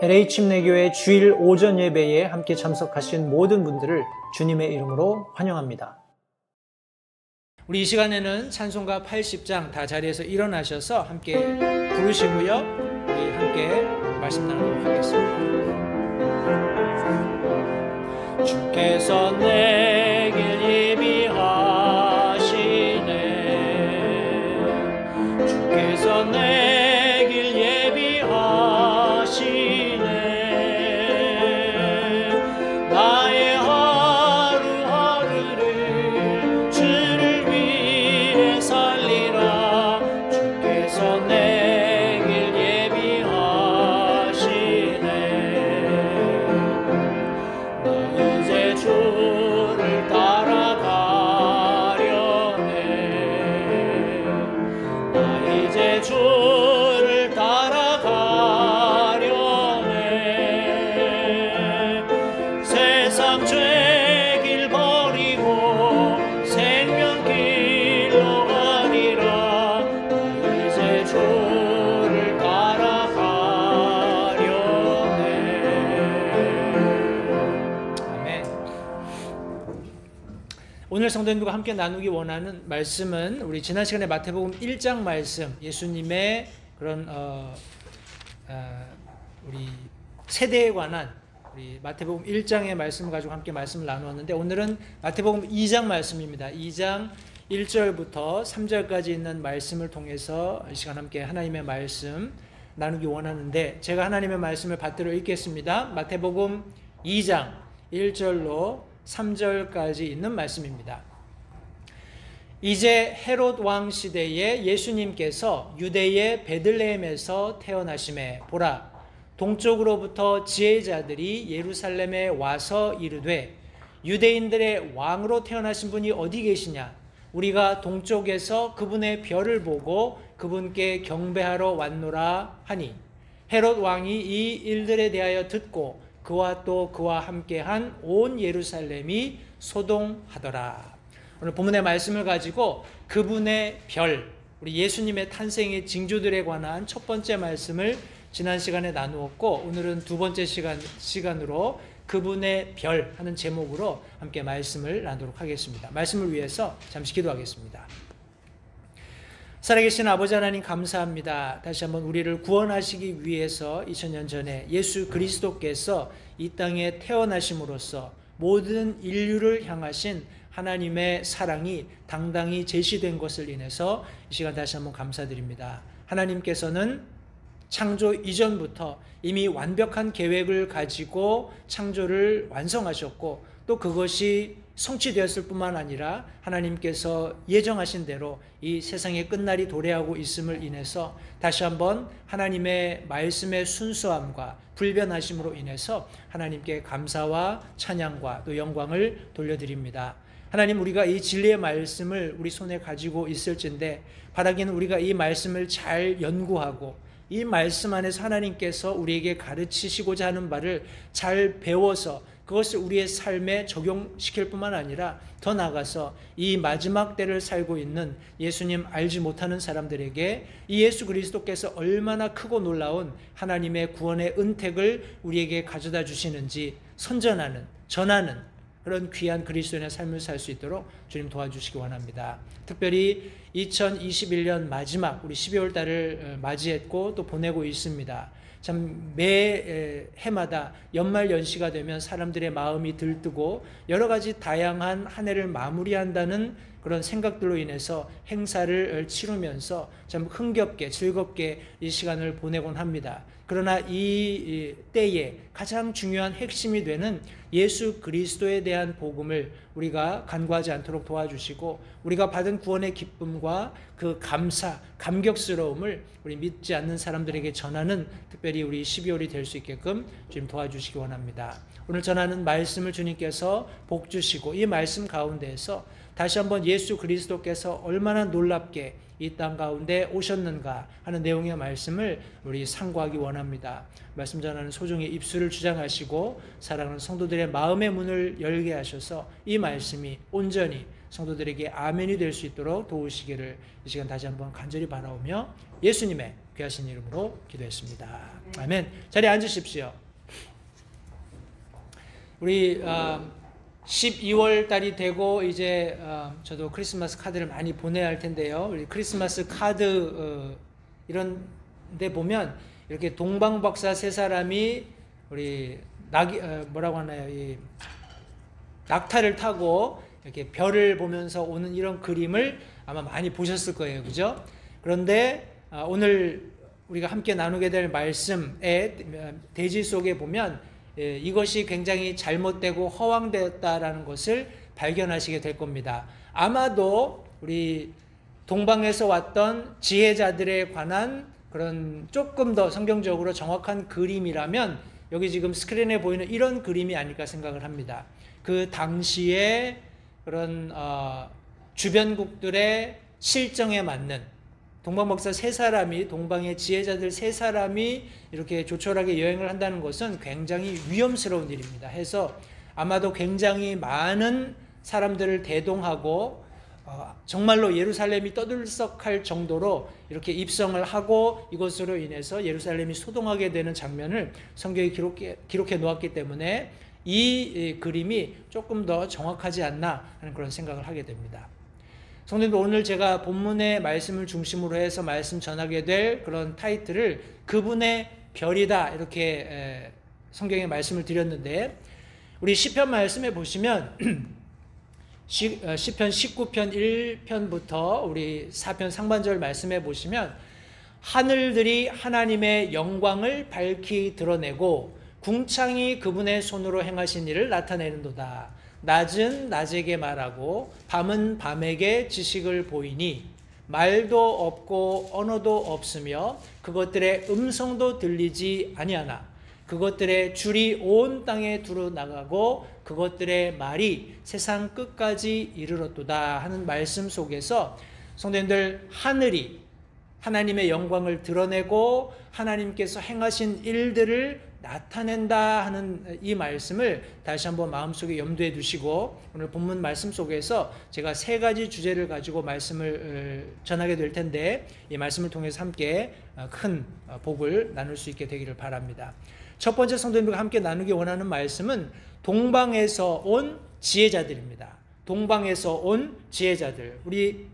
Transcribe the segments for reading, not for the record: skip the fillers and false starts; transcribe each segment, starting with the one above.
LA 침례교회 주일 오전 예배에 함께 참석하신 모든 분들을 주님의 이름으로 환영합니다. 우리 이 시간에는 찬송가 80장 다 자리에서 일어나셔서 함께 부르시고요. 우리 함께 말씀 나누도록 하겠습니다. 주께서 내 길 예비하시네. 주께서 내 길 예비하시네. 나의 하루하루를 주를 위해 살리라. 주께서 내 길 예비하시네. 나 이제 주를 따라가려네. 나 이제 주를 따라가려네. 세상 죄길 버리고 생명길로 가리라. 나 이제 주를 따라가려네. 아멘. 오늘 성도님들과 함께 나누기 원하는 말씀은 우리 지난 시간에 마태복음 1장 말씀, 예수님의 그런 우리 세대에 관한 우리 마태복음 1장의 말씀을 가지고 함께 말씀을 나누었는데, 오늘은 마태복음 2장 말씀입니다. 2장 1절부터 3절까지 있는 말씀을 통해서 이 시간 함께 하나님의 말씀 나누기 원하는데, 제가 하나님의 말씀을 받들어 읽겠습니다. 마태복음 2장 1절로 3절까지 있는 말씀입니다. 이제 헤롯 왕 시대에 예수님께서 유대의 베들레헴에서 태어나심에 보라, 동쪽으로부터 지혜자들이 예루살렘에 와서 이르되 유대인들의 왕으로 태어나신 분이 어디 계시냐? 우리가 동쪽에서 그분의 별을 보고 그분께 경배하러 왔노라 하니, 헤롯 왕이 이 일들에 대하여 듣고 그와 또 그와 함께한 온 예루살렘이 소동하더라. 오늘 본문의 말씀을 가지고 그분의 별, 우리 예수님의 탄생의 징조들에 관한 첫 번째 말씀을 지난 시간에 나누었고, 오늘은 두 번째 시간으로 그분의 별 하는 제목으로 함께 말씀을 나누도록 하겠습니다. 말씀을 위해서 잠시 기도하겠습니다. 살아계신 아버지 하나님, 감사합니다. 다시 한번 우리를 구원하시기 위해서 2000년 전에 예수 그리스도께서 이 땅에 태어나심으로써 모든 인류를 향하신 하나님의 사랑이 당당히 제시된 것을 인해서 이 시간 다시 한번 감사드립니다. 하나님께서는 창조 이전부터 이미 완벽한 계획을 가지고 창조를 완성하셨고, 또 그것이 성취되었을 뿐만 아니라 하나님께서 예정하신 대로 이 세상의 끝날이 도래하고 있음을 인해서 다시 한번 하나님의 말씀의 순수함과 불변하심으로 인해서 하나님께 감사와 찬양과 또 영광을 돌려드립니다. 하나님, 우리가 이 진리의 말씀을 우리 손에 가지고 있을진데, 바라기는 우리가 이 말씀을 잘 연구하고 이 말씀 안에서 하나님께서 우리에게 가르치시고자 하는 바를 잘 배워서 그것을 우리의 삶에 적용시킬 뿐만 아니라 더 나아가서 이 마지막 때를 살고 있는 예수님 알지 못하는 사람들에게 이 예수 그리스도께서 얼마나 크고 놀라운 하나님의 구원의 은택을 우리에게 가져다 주시는지 선전하는, 전하는 그런 귀한 그리스도인의 삶을 살 수 있도록 주님 도와주시기 원합니다. 특별히 2021년 마지막 우리 12월 달을 맞이했고 또 보내고 있습니다. 참 매 해마다 연말 연시가 되면 사람들의 마음이 들뜨고 여러 가지 다양한 한 해를 마무리한다는 그런 생각들로 인해서 행사를 치르면서 참 흥겹게 즐겁게 이 시간을 보내곤 합니다. 그러나 이 때에 가장 중요한 핵심이 되는 예수 그리스도에 대한 복음을 우리가 간과하지 않도록 도와주시고, 우리가 받은 구원의 기쁨과 그 감사, 감격스러움을 우리 믿지 않는 사람들에게 전하는 특별히 우리 12월이 될 수 있게끔 주님 도와주시기 원합니다. 오늘 전하는 말씀을 주님께서 복 주시고 이 말씀 가운데에서 다시 한번 예수 그리스도께서 얼마나 놀랍게 이 땅 가운데 오셨는가 하는 내용의 말씀을 우리 상고하기 원합니다. 말씀 전하는 소중히 입술을 주장하시고 사랑하는 성도들의 마음의 문을 열게 하셔서 이 말씀이 온전히 성도들에게 아멘이 될 수 있도록 도우시기를 이 시간 다시 한번 간절히 바라오며 예수님의 귀하신 이름으로 기도했습니다. 아멘. 자리에 앉으십시오. 우리 12월 달이 되고 이제 저도 크리스마스 카드를 많이 보내야 할 텐데요. 우리 크리스마스 카드 이런 데 보면 이렇게 동방박사 세 사람이 우리 뭐라고 하나요? 이 낙타를 타고 이렇게 별을 보면서 오는 이런 그림을 아마 많이 보셨을 거예요. 그죠? 그런데 오늘 우리가 함께 나누게 될 말씀의 대지 속에 보면 이것이 굉장히 잘못되고 허황되었다라는 것을 발견하시게 될 겁니다. 아마도 우리 동방에서 왔던 지혜자들에 관한 그런 조금 더 성경적으로 정확한 그림이라면 여기 지금 스크린에 보이는 이런 그림이 아닐까 생각을 합니다. 그 당시에 그런 주변국들의 실정에 맞는 동방박사 세 사람이, 동방의 지혜자들 세 사람이 이렇게 조촐하게 여행을 한다는 것은 굉장히 위험스러운 일입니다. 해서 아마도 굉장히 많은 사람들을 대동하고 정말로 예루살렘이 떠들썩할 정도로 이렇게 입성을 하고 이것으로 인해서 예루살렘이 소동하게 되는 장면을 성경이 기록해 놓았기 때문에 이 그림이 조금 더 정확하지 않나 하는 그런 생각을 하게 됩니다. 성도님들, 오늘 제가 본문의 말씀을 중심으로 해서 말씀 전하게 될 그런 타이틀을 그분의 별이다 이렇게 성경에 말씀을 드렸는데, 우리 시편 말씀에 보시면 시편 19편 1편부터 우리 4편 상반절 말씀에 보시면 하늘들이 하나님의 영광을 밝히 드러내고 궁창이 그분의 손으로 행하신 일을 나타내는도다. 낮은 낮에게 말하고 밤은 밤에게 지식을 보이니 말도 없고 언어도 없으며 그것들의 음성도 들리지 아니하나 그것들의 줄이 온 땅에 두루 나가고 그것들의 말이 세상 끝까지 이르렀도다 하는 말씀 속에서 성도님들, 하늘이 하나님의 영광을 드러내고 하나님께서 행하신 일들을 나타낸다 하는 이 말씀을 다시 한번 마음속에 염두에 두시고 오늘 본문 말씀 속에서 제가 세 가지 주제를 가지고 말씀을 전하게 될 텐데 이 말씀을 통해서 함께 큰 복을 나눌 수 있게 되기를 바랍니다. 첫 번째 성도님들과 함께 나누기 원하는 말씀은 동방에서 온 지혜자들입니다. 동방에서 온 지혜자들. 우리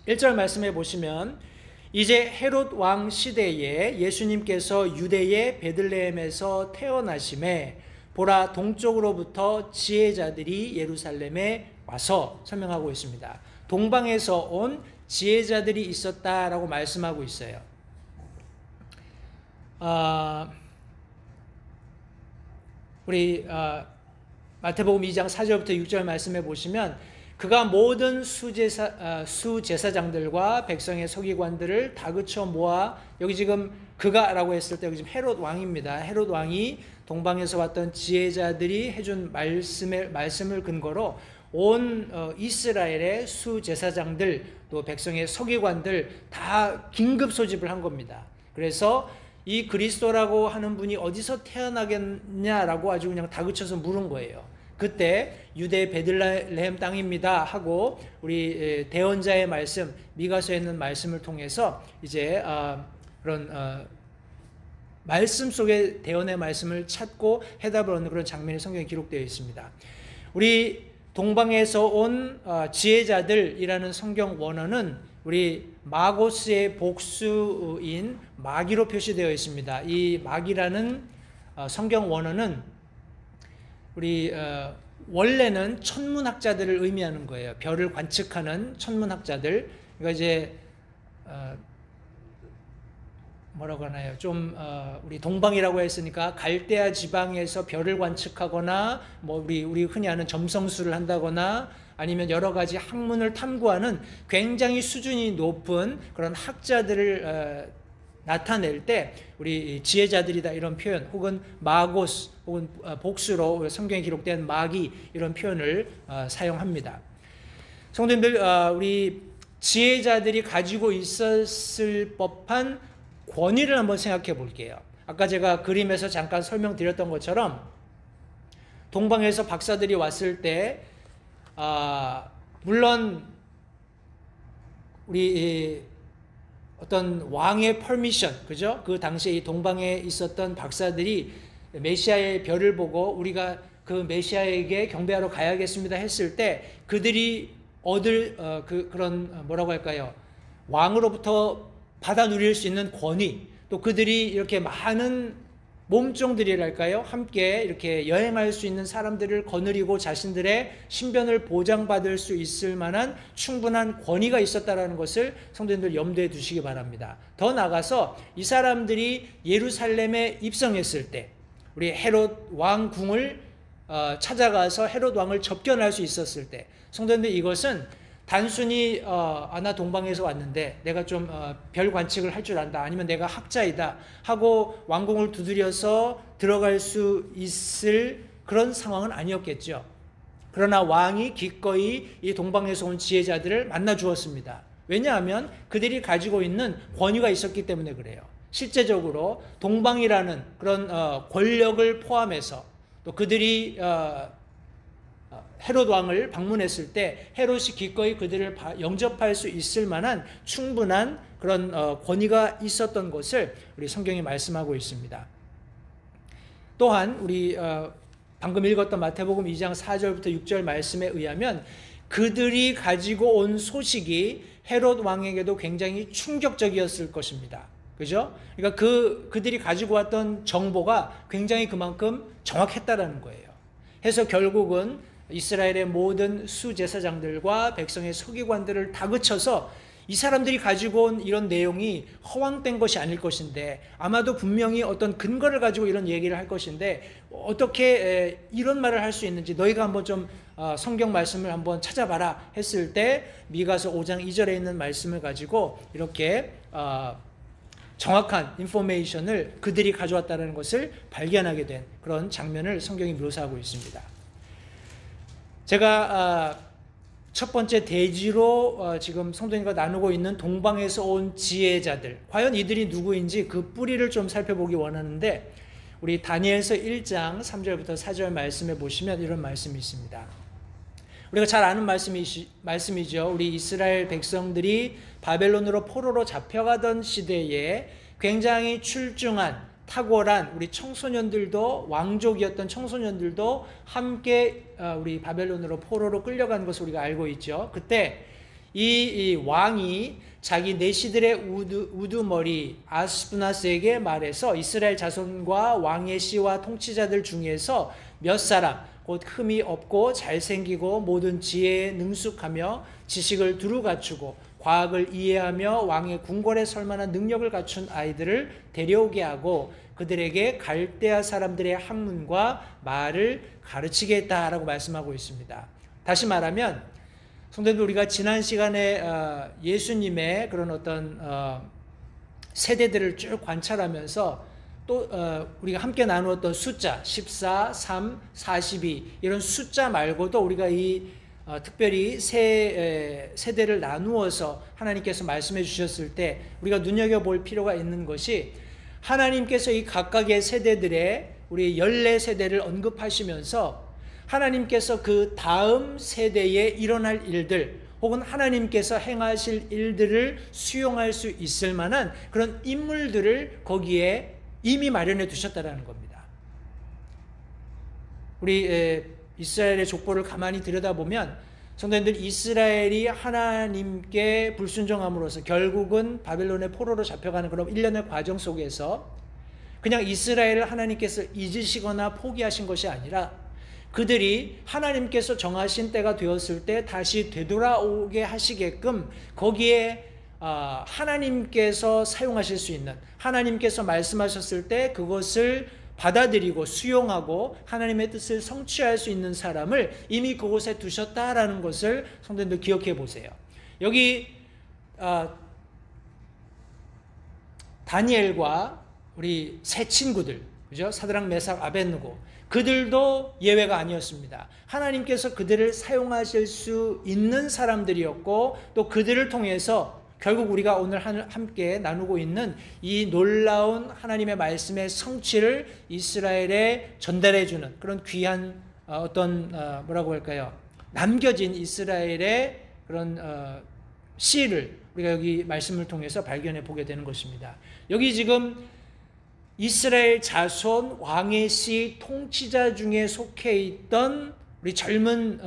1절 말씀해 보시면 이제 헤롯 왕 시대에 예수님께서 유대의 베들레헴에서 태어나심에 보라 동쪽으로부터 지혜자들이 예루살렘에 와서 설명하고 있습니다. 동방에서 온 지혜자들이 있었다라고 말씀하고 있어요. 우리 마태복음 2장 4절부터 6절 말씀해 보시면 그가 모든 수제사장들과 백성의 서기관들을 다그쳐 모아, 여기 지금 그가라고 했을 때 여기 지금 헤롯 왕입니다. 헤롯 왕이 동방에서 왔던 지혜자들이 해준 말씀을 근거로 온 이스라엘의 수제사장들 또 백성의 서기관들 다 긴급 소집을 한 겁니다. 그래서 이 그리스도라고 하는 분이 어디서 태어나겠냐라고 아주 그냥 다그쳐서 물은 거예요. 그때 유대 베들레헴 땅입니다 하고 우리 대언자의 말씀, 미가서에 있는 말씀을 통해서 이제 그런 말씀 속에 대언의 말씀을 찾고 해답을 얻는 그런 장면이 성경에 기록되어 있습니다. 우리 동방에서 온 지혜자들이라는 성경 원어는 우리 마고스의 복수인 마기로 표시되어 있습니다. 이 마기라는 성경 원어는 우리 원래는 천문학자들을 의미하는 거예요. 별을 관측하는 천문학자들. 그러니까 이제 뭐라고 하나요? 좀 우리 동방이라고 했으니까 갈대아 지방에서 별을 관측하거나 뭐 우리 흔히 아는 점성술을 한다거나 아니면 여러 가지 학문을 탐구하는 굉장히 수준이 높은 그런 학자들을 나타낼 때 우리 지혜자들이다 이런 표현, 혹은 마고스 혹은 복수로 성경에 기록된 마기 이런 표현을 사용합니다. 성도님들, 우리 지혜자들이 가지고 있었을 법한 권위를 한번 생각해 볼게요. 아까 제가 그림에서 잠깐 설명드렸던 것처럼 동방에서 박사들이 왔을 때 물론 우리 어떤 왕의 퍼미션, 그죠? 그 당시에 이 동방에 있었던 박사들이 메시아의 별을 보고 우리가 그 메시아에게 경배하러 가야겠습니다 했을 때 그들이 얻을 그런 뭐라고 할까요? 왕으로부터 받아 누릴 수 있는 권위, 또 그들이 이렇게 많은 몸종들이랄까요? 함께 이렇게 여행할 수 있는 사람들을 거느리고 자신들의 신변을 보장받을 수 있을 만한 충분한 권위가 있었다라는 것을 성도님들 염두에 두시기 바랍니다. 더 나아가서 이 사람들이 예루살렘에 입성했을 때 우리 헤롯 왕궁을 찾아가서 헤롯 왕을 접견할 수 있었을 때 성도님들 이것은 단순히 나 동방에서 왔는데 내가 좀 별 관측을 할 줄 안다, 아니면 내가 학자이다 하고 왕궁을 두드려서 들어갈 수 있을 그런 상황은 아니었겠죠. 그러나 왕이 기꺼이 이 동방에서 온 지혜자들을 만나 주었습니다. 왜냐하면 그들이 가지고 있는 권위가 있었기 때문에 그래요. 실제적으로 동방이라는 그런 권력을 포함해서 또 그들이 헤롯 왕을 방문했을 때 헤롯이 기꺼이 그들을 영접할 수 있을 만한 충분한 그런 권위가 있었던 것을 우리 성경이 말씀하고 있습니다. 또한 우리 방금 읽었던 마태복음 2장 4절부터 6절 말씀에 의하면 그들이 가지고 온 소식이 헤롯 왕에게도 굉장히 충격적이었을 것입니다. 그죠? 그러니까 그들이 가지고 왔던 정보가 굉장히 그만큼 정확했다라는 거예요. 해서 결국은 이스라엘의 모든 수제사장들과 백성의 서기관들을 다그쳐서 이 사람들이 가지고 온 이런 내용이 허황된 것이 아닐 것인데, 아마도 분명히 어떤 근거를 가지고 이런 얘기를 할 것인데 어떻게 이런 말을 할 수 있는지 너희가 한번 좀 성경 말씀을 한번 찾아봐라 했을 때 미가서 5장 2절에 있는 말씀을 가지고 이렇게 정확한 인포메이션을 그들이 가져왔다는 것을 발견하게 된 그런 장면을 성경이 묘사하고 있습니다. 제가 첫 번째 대지로 지금 성도님과 나누고 있는 동방에서 온 지혜자들, 과연 이들이 누구인지 그 뿌리를 좀 살펴보기 원하는데, 우리 다니엘서 1장 3절부터 4절 말씀에 보시면 이런 말씀이 있습니다. 우리가 잘 아는 말씀이죠. 우리 이스라엘 백성들이 바벨론으로 포로로 잡혀가던 시대에 굉장히 출중한 탁월한 우리 청소년들도, 왕족이었던 청소년들도 함께 우리 바벨론으로 포로로 끌려간 것을 우리가 알고 있죠. 그때 이 왕이 자기 내시들의 우두머리 아스푸나스에게 말해서 이스라엘 자손과 왕의 씨와 통치자들 중에서 몇 사람, 곧 흠이 없고 잘생기고 모든 지혜에 능숙하며 지식을 두루 갖추고 과학을 이해하며 왕의 궁궐에 설 만한 능력을 갖춘 아이들을 데려오게 하고 그들에게 갈대아 사람들의 학문과 말을 가르치게 했다라고 말씀하고 있습니다. 다시 말하면 성도님들, 우리가 지난 시간에 예수님의 그런 어떤 세대들을 쭉 관찰하면서 또 우리가 함께 나누었던 숫자 14, 3, 42 이런 숫자 말고도 우리가 이 특별히 세대를 나누어서 하나님께서 말씀해 주셨을 때 우리가 눈여겨볼 필요가 있는 것이, 하나님께서 이 각각의 세대들의 우리 14세대를 언급하시면서 하나님께서 그 다음 세대에 일어날 일들 혹은 하나님께서 행하실 일들을 수용할 수 있을 만한 그런 인물들을 거기에 이미 마련해 두셨다는 겁니다. 우리 이스라엘의 족보를 가만히 들여다보면 성도님들, 이스라엘이 하나님께 불순종함으로써 결국은 바벨론의 포로로 잡혀가는 그런 일련의 과정 속에서 그냥 이스라엘을 하나님께서 잊으시거나 포기하신 것이 아니라 그들이 하나님께서 정하신 때가 되었을 때 다시 되돌아오게 하시게끔 거기에 하나님께서 사용하실 수 있는, 하나님께서 말씀하셨을 때 그것을 받아들이고 수용하고 하나님의 뜻을 성취할 수 있는 사람을 이미 그곳에 두셨다라는 것을 성도님들 기억해 보세요. 여기 다니엘과 우리 세 친구들, 그죠? 사드락, 메삭, 아벳느고, 그들도 예외가 아니었습니다. 하나님께서 그들을 사용하실 수 있는 사람들이었고 또 그들을 통해서 결국 우리가 오늘 함께 나누고 있는 이 놀라운 하나님의 말씀의 성취를 이스라엘에 전달해주는 그런 귀한 어떤 뭐라고 할까요? 남겨진 이스라엘의 그런 씨를 우리가 여기 말씀을 통해서 발견해 보게 되는 것입니다. 여기 지금 이스라엘 자손 왕의 씨 통치자 중에 속해 있던 우리 젊은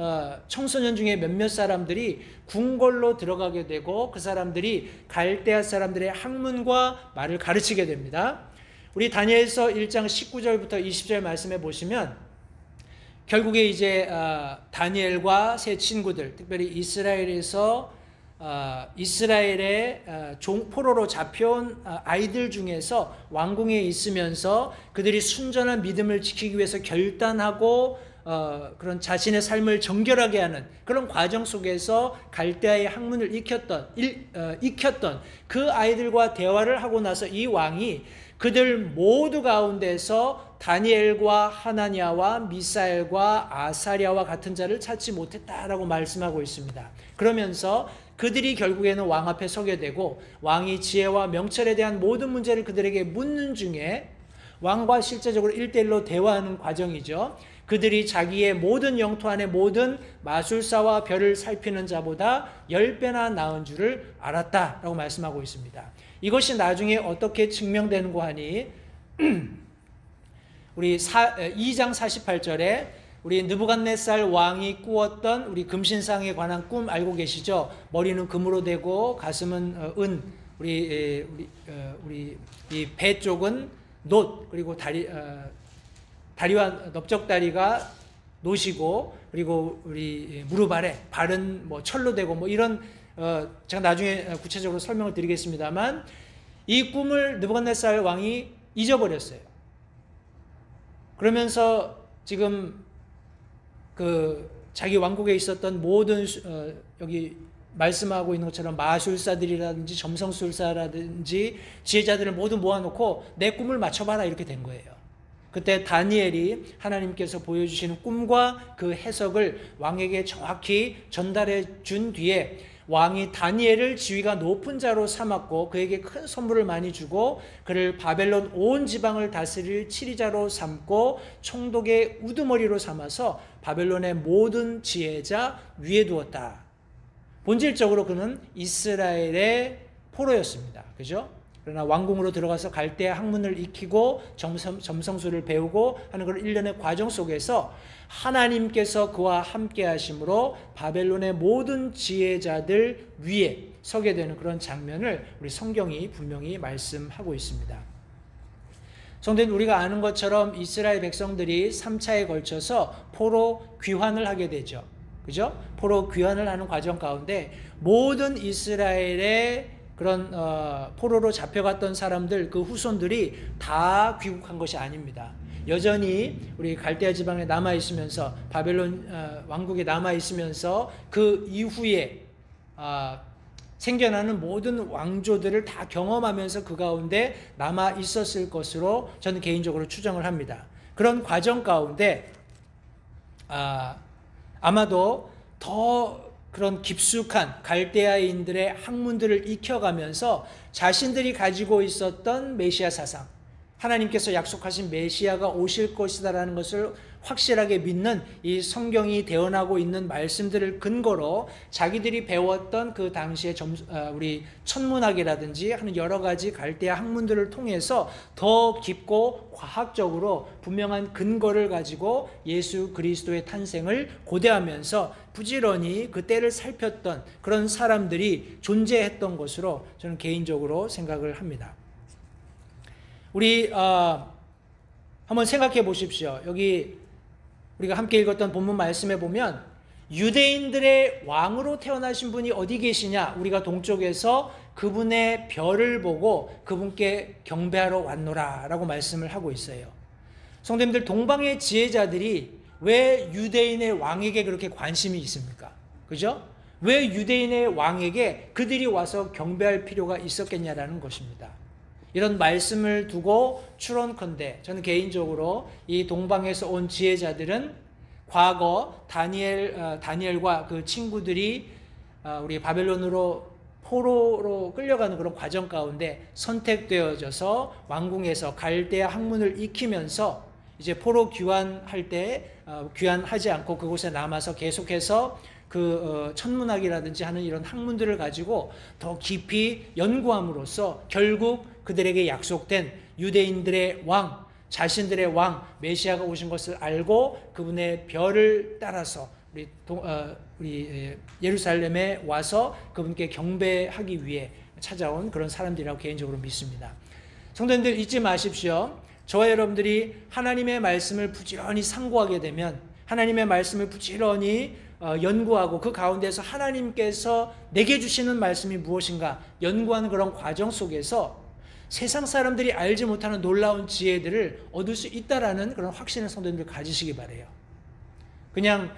청소년 중에 몇몇 사람들이 궁궐로 들어가게 되고 그 사람들이 갈대아 사람들의 학문과 말을 가르치게 됩니다. 우리 다니엘서 1장 19절부터 20절 말씀해 보시면 결국에 이제 다니엘과 세 친구들, 특별히 이스라엘에서 이스라엘의 포로로 잡혀온 아이들 중에서 왕궁에 있으면서 그들이 순전한 믿음을 지키기 위해서 결단하고 그런 자신의 삶을 정결하게 하는 그런 과정 속에서 갈대아의 학문을 익혔던 그 아이들과 대화를 하고 나서 이 왕이 그들 모두 가운데서 다니엘과 하나냐와 미사엘과 아사랴와 같은 자를 찾지 못했다라고 말씀하고 있습니다. 그러면서 그들이 결국에는 왕 앞에 서게 되고 왕이 지혜와 명철에 대한 모든 문제를 그들에게 묻는 중에 왕과 실제적으로 1대1로 대화하는 과정이죠. 그들이 자기의 모든 영토 안의 모든 마술사와 별을 살피는 자보다 10배나 나은 줄을 알았다라고 말씀하고 있습니다. 이것이 나중에 어떻게 증명되는고 하니 우리 2장 48절에 우리 느부갓네살 왕이 꾸었던 우리 금신상에 관한 꿈 알고 계시죠? 머리는 금으로 되고 가슴은 은, 우리 이 배 쪽은 놋, 그리고 다리와 넓적다리가 놋이고, 그리고 우리 무릎 아래 발은 뭐 철로 되고 뭐 이런 제가 나중에 구체적으로 설명을 드리겠습니다만 이 꿈을 느부갓네살 왕이 잊어버렸어요. 그러면서 지금 그 자기 왕국에 있었던 모든 여기 말씀하고 있는 것처럼 마술사들이라든지 점성술사라든지 지혜자들을 모두 모아놓고 내 꿈을 맞춰봐라 이렇게 된 거예요. 그때 다니엘이 하나님께서 보여주시는 꿈과 그 해석을 왕에게 정확히 전달해 준 뒤에 왕이 다니엘을 지위가 높은 자로 삼았고 그에게 큰 선물을 많이 주고 그를 바벨론 온 지방을 다스릴 치리자로 삼고 총독의 우두머리로 삼아서 바벨론의 모든 지혜자 위에 두었다. 본질적으로 그는 이스라엘의 포로였습니다. 그죠? 그러나 왕궁으로 들어가서 갈대아 학문을 익히고 점성술을 배우고 하는 그런 일련의 과정 속에서 하나님께서 그와 함께 하심으로 바벨론의 모든 지혜자들 위에 서게 되는 그런 장면을 우리 성경이 분명히 말씀하고 있습니다. 성도님, 우리가 아는 것처럼 이스라엘 백성들이 3차에 걸쳐서 포로 귀환을 하게 되죠. 그죠? 포로 귀환을 하는 과정 가운데 모든 이스라엘의 그런 포로로 잡혀갔던 사람들 그 후손들이 다 귀국한 것이 아닙니다. 여전히 우리 갈대아 지방에 남아 있으면서 바벨론 왕국에 남아 있으면서 그 이후에 생겨나는 모든 왕조들을 다 경험하면서 그 가운데 남아 있었을 것으로 저는 개인적으로 추정을 합니다. 그런 과정 가운데 아마도 더 그런 깊숙한 갈대아인들의 학문들을 익혀가면서 자신들이 가지고 있었던 메시아 사상, 하나님께서 약속하신 메시아가 오실 것이다라는 것을 확실하게 믿는 이 성경이 대언하고 있는 말씀들을 근거로 자기들이 배웠던 그 당시의 우리 천문학이라든지 하는 여러 가지 갈대아 학문들을 통해서 더 깊고 과학적으로 분명한 근거를 가지고 예수 그리스도의 탄생을 고대하면서 부지런히 그 때를 살폈던 그런 사람들이 존재했던 것으로 저는 개인적으로 생각을 합니다. 우리 한번 생각해 보십시오. 여기 우리가 함께 읽었던 본문 말씀에 보면 유대인들의 왕으로 태어나신 분이 어디 계시냐? 우리가 동쪽에서 그분의 별을 보고 그분께 경배하러 왔노라 라고 말씀을 하고 있어요. 성도님들, 동방의 지혜자들이 왜 유대인의 왕에게 그렇게 관심이 있습니까? 그죠? 왜 유대인의 왕에게 그들이 와서 경배할 필요가 있었겠냐라는 것입니다. 이런 말씀을 두고 추론컨대 저는 개인적으로 이 동방에서 온 지혜자들은 과거 다니엘과 그 친구들이 우리 바벨론으로 포로로 끌려가는 그런 과정 가운데 선택되어져서 왕궁에서 갈대아 학문을 익히면서 이제 포로 귀환할 때 귀환하지 않고 그곳에 남아서 계속해서 천문학이라든지 하는 이런 학문들을 가지고 더 깊이 연구함으로써 결국 그들에게 약속된 유대인들의 왕, 자신들의 왕 메시아가 오신 것을 알고 그분의 별을 따라서 우리 예루살렘에 와서 그분께 경배하기 위해 찾아온 그런 사람들이라고 개인적으로 믿습니다. 성도님들 잊지 마십시오. 저와 여러분들이 하나님의 말씀을 부지런히 상고하게 되면, 하나님의 말씀을 부지런히 연구하고 그 가운데서 하나님께서 내게 주시는 말씀이 무엇인가 연구하는 그런 과정 속에서 세상 사람들이 알지 못하는 놀라운 지혜들을 얻을 수 있다라는 그런 확신을 성도님들 가지시기 바라요. 그냥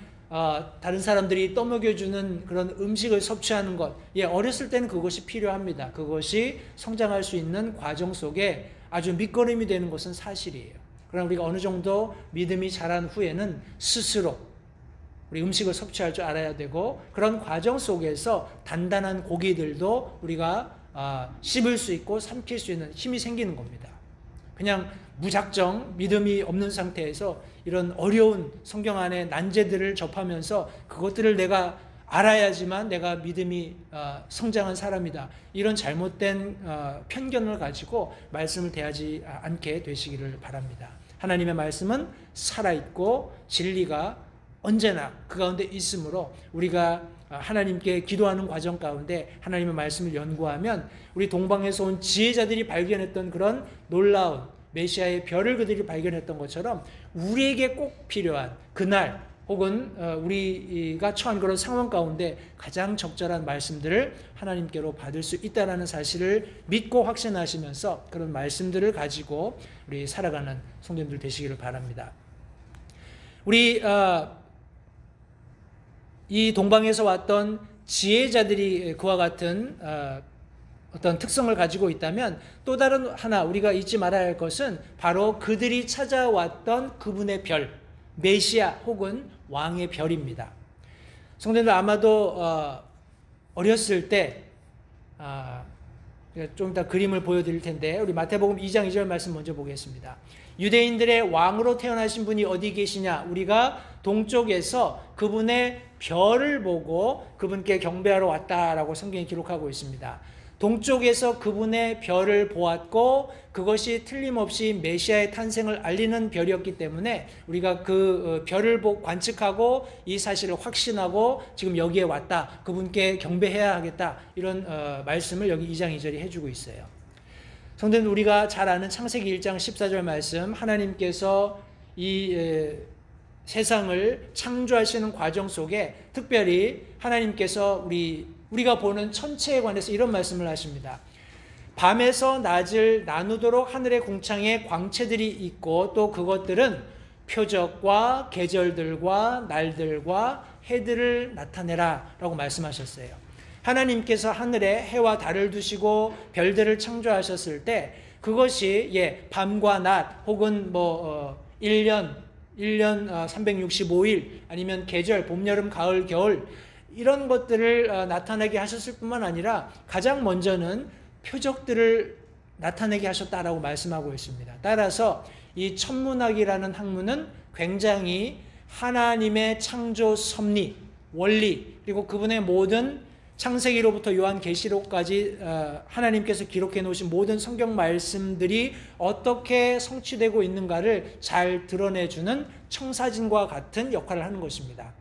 다른 사람들이 떠먹여주는 그런 음식을 섭취하는 것, 어렸을 때는 그것이 필요합니다. 그것이 성장할 수 있는 과정 속에 아주 밑거름이 되는 것은 사실이에요. 그러나 우리가 어느 정도 믿음이 자란 후에는 스스로 우리 음식을 섭취할 줄 알아야 되고, 그런 과정 속에서 단단한 고기들도 우리가 씹을 수 있고 삼킬 수 있는 힘이 생기는 겁니다. 그냥 무작정 믿음이 없는 상태에서 이런 어려운 성경 안의 난제들을 접하면서 그것들을 내가 알아야지만 내가 믿음이 성장한 사람이다, 이런 잘못된 편견을 가지고 말씀을 대하지 않게 되시기를 바랍니다. 하나님의 말씀은 살아있고 진리가 언제나 그 가운데 있으므로 우리가 하나님께 기도하는 과정 가운데 하나님의 말씀을 연구하면 우리 동방에서 온 지혜자들이 발견했던 그런 놀라운 메시아의 별을 그들이 발견했던 것처럼 우리에게 꼭 필요한 그날 혹은 우리가 처한 그런 상황 가운데 가장 적절한 말씀들을 하나님께로 받을 수 있다는 사실을 믿고 확신하시면서 그런 말씀들을 가지고 우리 살아가는 성도님들 되시기를 바랍니다. 우리 이 동방에서 왔던 지혜자들이 그와 같은 어떤 특성을 가지고 있다면, 또 다른 하나 우리가 잊지 말아야 할 것은 바로 그들이 찾아왔던 그분의 별, 메시아 혹은 왕의 별입니다. 성도님들 아마도 어렸을 때 좀 이따 그림을 보여드릴 텐데, 우리 마태복음 2장 2절 말씀 먼저 보겠습니다. 유대인들의 왕으로 태어나신 분이 어디 계시냐? 우리가 동쪽에서 그분의 별을 보고 그분께 경배하러 왔다라고 성경이 기록하고 있습니다. 동쪽에서 그분의 별을 보았고 그것이 틀림없이 메시아의 탄생을 알리는 별이었기 때문에 우리가 그 별을 관측하고 이 사실을 확신하고 지금 여기에 왔다, 그분께 경배해야 하겠다, 이런 말씀을 여기 2장 2절이 해주고 있어요. 성도님, 우리가 잘 아는 창세기 1장 14절 말씀, 하나님께서 이 세상을 창조하시는 과정 속에 특별히 하나님께서 우리가 보는 천체에 관해서 이런 말씀을 하십니다. 밤에서 낮을 나누도록 하늘의 궁창에 광채들이 있고 또 그것들은 표적과 계절들과 날들과 해들을 나타내라 라고 말씀하셨어요. 하나님께서 하늘에 해와 달을 두시고 별들을 창조하셨을 때 그것이 밤과 낮 혹은 1년 365일 아니면 계절, 봄, 여름, 가을, 겨울 이런 것들을 나타내게 하셨을 뿐만 아니라 가장 먼저는 표적들을 나타내게 하셨다라고 말씀하고 있습니다. 따라서 이 천문학이라는 학문은 굉장히 하나님의 창조 섭리, 원리, 그리고 그분의 모든 창세기로부터 요한계시록까지 하나님께서 기록해 놓으신 모든 성경 말씀들이 어떻게 성취되고 있는가를 잘 드러내주는 청사진과 같은 역할을 하는 것입니다.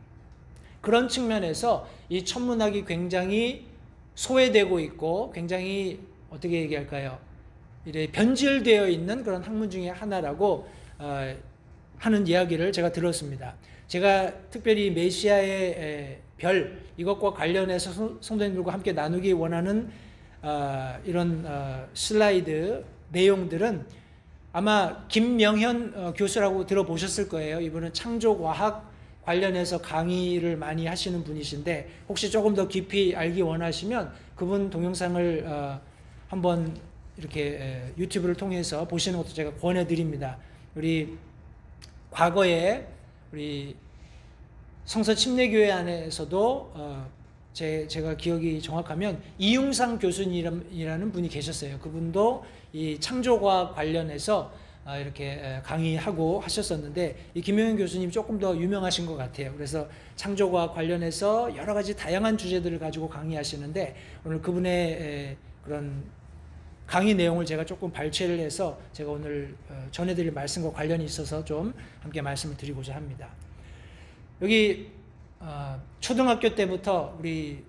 그런 측면에서 이 천문학이 굉장히 소외되고 있고 굉장히 어떻게 얘기할까요? 이래 변질되어 있는 그런 학문 중에 하나라고 하는 이야기를 제가 들었습니다. 제가 특별히 메시아의 별 이것과 관련해서 성도님들과 함께 나누기 원하는 이런 슬라이드 내용들은 아마 김명현 교수라고 들어보셨을 거예요. 이분은 창조과학 관련해서 강의를 많이 하시는 분이신데 혹시 조금 더 깊이 알기 원하시면 그분 동영상을 한번 이렇게 유튜브를 통해서 보시는 것도 제가 권해드립니다. 우리 과거에 우리 성서 침례교회 안에서도 제가 기억이 정확하면 이용상 교수님이라는 분이 계셨어요. 그분도 이 창조과학 관련해서 이렇게 강의하고 하셨었는데, 이 김용현 교수님 조금 더 유명하신 것 같아요. 그래서 창조과 관련해서 여러 가지 다양한 주제들을 가지고 강의하시는데, 오늘 그분의 그런 강의 내용을 제가 조금 발췌를 해서 제가 오늘 전해드릴 말씀과 관련이 있어서 좀 함께 말씀을 드리고자 합니다. 여기 초등학교 때부터 우리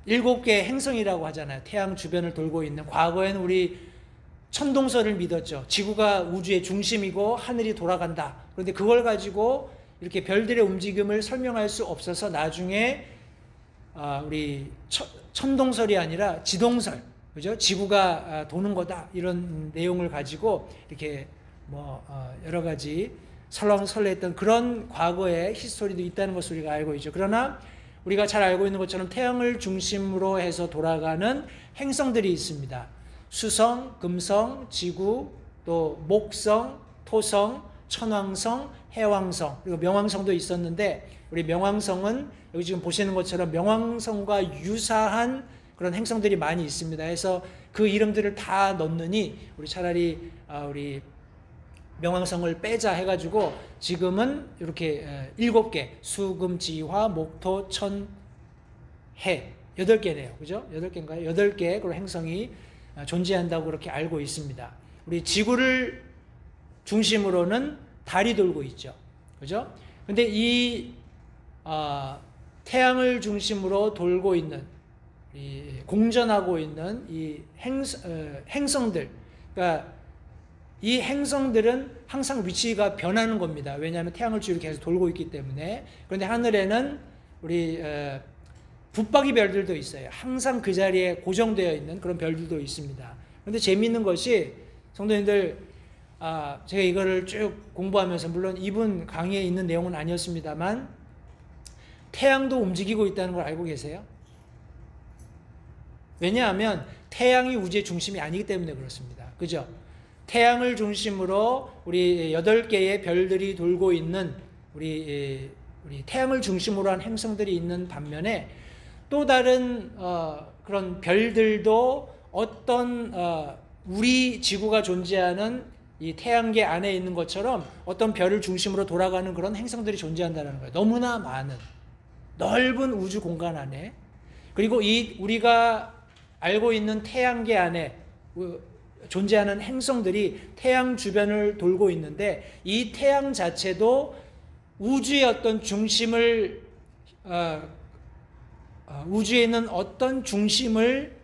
7개의 행성이라고 하잖아요. 태양 주변을 돌고 있는. 과거에는 우리 천동설을 믿었죠. 지구가 우주의 중심이고 하늘이 돌아간다. 그런데 그걸 가지고 이렇게 별들의 움직임을 설명할 수 없어서 나중에 우리 천동설이 아니라 지동설, 그죠? 지구가 도는 거다, 이런 내용을 가지고 이렇게 여러 가지 설렁설레했던 그런 과거의 히스토리도 있다는 것을 우리가 알고 있죠. 그러나 우리가 잘 알고 있는 것처럼 태양을 중심으로 해서 돌아가는 행성들이 있습니다. 수성, 금성, 지구, 또 목성, 토성, 천왕성, 해왕성, 그리고 명왕성도 있었는데, 우리 명왕성은 여기 지금 보시는 것처럼 명왕성과 유사한 그런 행성들이 많이 있습니다. 해서 그 이름들을 다 넣느니 우리 차라리 우리 명왕성을 빼자 해가지고 지금은 이렇게 7개, 수금, 지화, 목토, 천, 해, 8개네요. 그죠? 8개인가요? 8개 그런 행성이 존재한다고 그렇게 알고 있습니다. 우리 지구를 중심으로는 달이 돌고 있죠. 그죠? 근데 이 태양을 중심으로 돌고 있는, 공전하고 있는 이 행성들, 그러니까 이 행성들은 항상 위치가 변하는 겁니다. 왜냐하면 태양을 주위로 계속 돌고 있기 때문에. 그런데 하늘에는 우리 붙박이 별들도 있어요. 항상 그 자리에 고정되어 있는 그런 별들도 있습니다. 그런데 재미있는 것이, 성도님들, 제가 이거를 쭉 공부하면서, 물론 이분 강의에 있는 내용은 아니었습니다만, 태양도 움직이고 있다는 걸 알고 계세요? 왜냐하면 태양이 우주의 중심이 아니기 때문에 그렇습니다. 그죠? 태양을 중심으로 우리 8개의 별들이 돌고 있는 우리 태양을 중심으로 한 행성들이 있는 반면에, 또 다른 그런 별들도 어떤 우리 지구가 존재하는 이 태양계 안에 있는 것처럼 어떤 별을 중심으로 돌아가는 그런 행성들이 존재한다는 거예요. 너무나 많은 넓은 우주 공간 안에. 그리고 우리가 알고 있는 태양계 안에 존재하는 행성들이 태양 주변을 돌고 있는데, 이 태양 자체도 우주의 어떤 중심을, 우주에 있는 어떤 중심을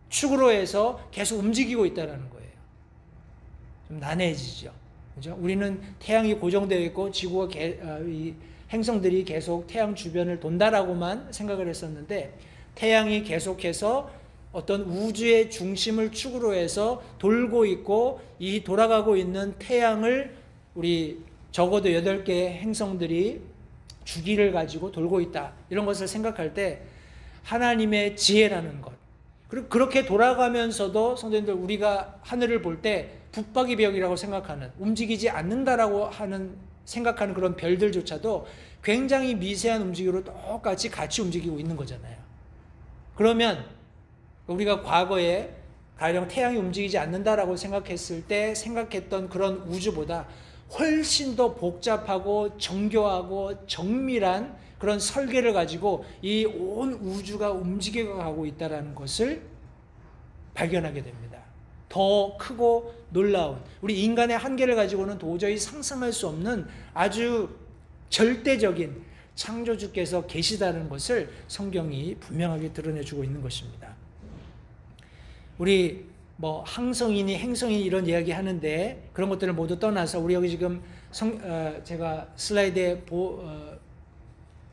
축으로 해서 계속 움직이고 있다는 거예요. 좀 난해해지죠. 그죠? 우리는 태양이 고정되어 있고 지구가 이 행성들이 계속 태양 주변을 돈다라고만 생각을 했었는데, 태양이 계속해서 어떤 우주의 중심을 축으로 해서 돌고 있고, 이 돌아가고 있는 태양을 우리 적어도 8개의 행성들이 주기를 가지고 돌고 있다, 이런 것을 생각할 때 하나님의 지혜라는 것, 그리고 그렇게 돌아가면서도 성도님들, 우리가 하늘을 볼 때 붙박이 벽이라고 생각하는, 움직이지 않는다라고 생각하는 그런 별들조차도 굉장히 미세한 움직임으로 똑같이 같이 움직이고 있는 거잖아요. 그러면 우리가 과거에 가령 태양이 움직이지 않는다라고 생각했을 때 생각했던 그런 우주보다 훨씬 더 복잡하고 정교하고 정밀한 그런 설계를 가지고 이 온 우주가 움직여가고 있다는 것을 발견하게 됩니다. 더 크고 놀라운, 우리 인간의 한계를 가지고는 도저히 상상할 수 없는 아주 절대적인 창조주께서 계시다는 것을 성경이 분명하게 드러내주고 있는 것입니다. 우리 항성이니 행성이니 이런 이야기 하는데, 그런 것들을 모두 떠나서 우리 여기 지금 제가 슬라이드에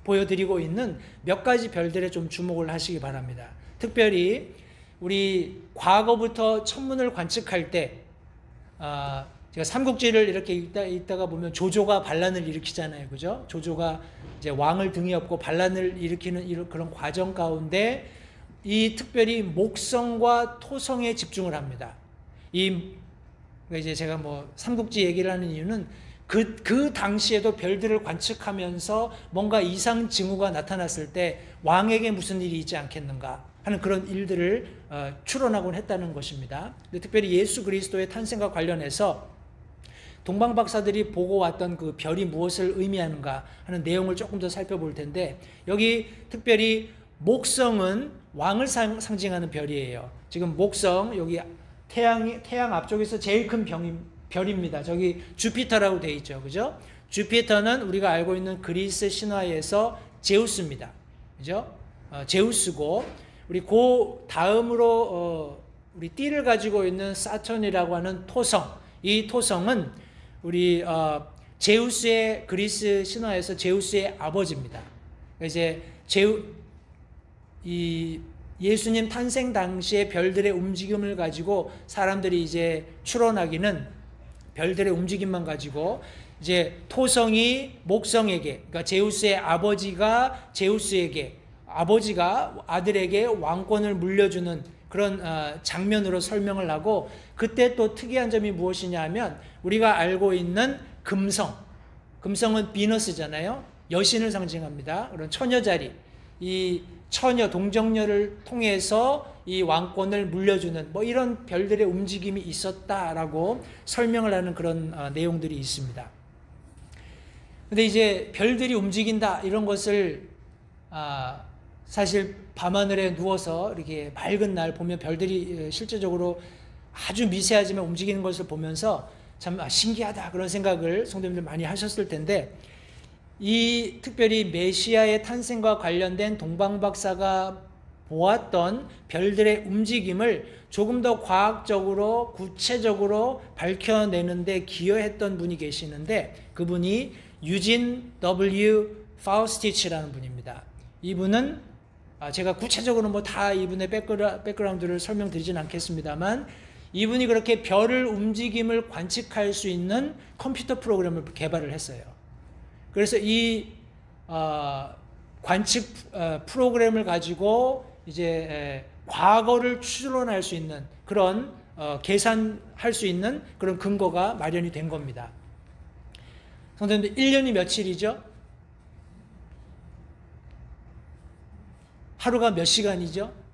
보여드리고 있는 몇 가지 별들에 좀 주목을 하시기 바랍니다. 특별히 우리 과거부터 천문을 관측할 때, 제가 삼국지를 이렇게 읽다가 보면 조조가 반란을 일으키잖아요. 그죠? 조조가 이제 왕을 등에 업고 반란을 일으키는 그런 과정 가운데 이 특별히 목성과 토성에 집중을 합니다. 이제 제가 삼국지 얘기를 하는 이유는 그 당시에도 별들을 관측하면서 뭔가 이상 징후가 나타났을 때 왕에게 무슨 일이 있지 않겠는가 하는 그런 일들을 추론하곤 했다는 것입니다. 특별히 예수 그리스도의 탄생과 관련해서 동방 박사들이 보고 왔던 그 별이 무엇을 의미하는가 하는 내용을 조금 더 살펴볼 텐데, 여기 특별히 목성은 왕을 상징하는 별이에요. 지금 목성, 여기 태양 앞쪽에서 제일 큰 별입니다. 저기 주피터라고 되어 있죠. 그죠? 주피터는 우리가 알고 있는 그리스 신화에서 제우스입니다. 그죠? 제우스고, 우리 그 다음으로 우리 띠를 가지고 있는 사턴이라고 하는 토성. 이 토성은 우리 제우스의, 그리스 신화에서 제우스의 아버지입니다. 이제 이 예수님 탄생 당시의 별들의 움직임을 가지고 사람들이 이제 추론하기는, 별들의 움직임만 가지고 이제 토성이 목성에게, 그러니까 제우스의 아버지가 아버지가 아들에게 왕권을 물려주는 그런 장면으로 설명을 하고, 그때 또 특이한 점이 무엇이냐 하면, 우리가 알고 있는 금성은 비너스잖아요. 여신을 상징합니다. 그런 처녀자리, 이 처녀 동정녀를 통해서 이 왕권을 물려주는 뭐 이런 별들의 움직임이 있었다라고 설명을 하는 그런 내용들이 있습니다. 근데 이제 별들이 움직인다 이런 것을 사실 밤하늘에 누워서 이렇게 맑은 날 보면 별들이 실제적으로 아주 미세하지만 움직이는 것을 보면서 참 신기하다 그런 생각을 성도님들 많이 하셨을 텐데, 이 특별히 메시아의 탄생과 관련된 동방박사가 보았던 별들의 움직임을 조금 더 과학적으로 구체적으로 밝혀내는데 기여했던 분이 계시는데, 그분이 유진 W. 파우스티치라는 분입니다. 이분은 제가 구체적으로 뭐 다 이분의 백그라운드를 설명드리진 않겠습니다만, 이분이 그렇게 별을 움직임을 관측할 수 있는 컴퓨터 프로그램을 개발을 했어요. 그래서 이 관측 프로그램을 가지고 이제 과거를 추론할 수 있는 그런 계산할 수 있는 그런 근거가 마련이 된 겁니다. 선생님들 1년이 며칠이죠? 하루가 몇 시간이죠?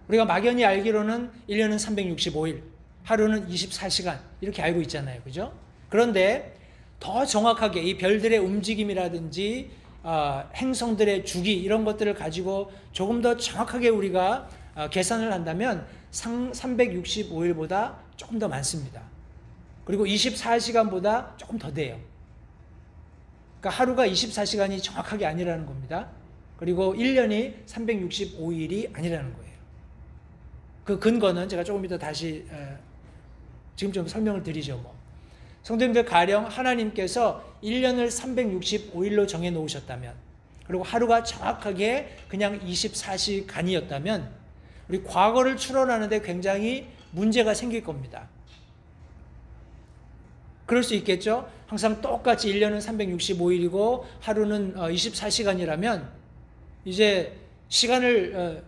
우리가 막연히 알기로는 1년은 365일, 하루는 24시간 이렇게 알고 있잖아요. 그죠? 그런데 더 정확하게 이 별들의 움직임이라든지 행성들의 주기 이런 것들을 가지고 조금 더 정확하게 우리가 계산을 한다면 365일보다 조금 더 많습니다. 그리고 24시간보다 조금 더 돼요. 그러니까 하루가 24시간이 정확하게 아니라는 겁니다. 그리고 1년이 365일이 아니라는 거예요. 그 근거는 제가 조금 이따 다시 지금 좀 설명을 드리죠. 뭐. 성도님들, 가령 하나님께서 1년을 365일로 정해 놓으셨다면, 그리고 하루가 정확하게 그냥 24시간이었다면 우리 과거를 추론하는데 굉장히 문제가 생길 겁니다. 그럴 수 있겠죠? 항상 똑같이 1년은 365일이고 하루는 24시간이라면 이제 시간을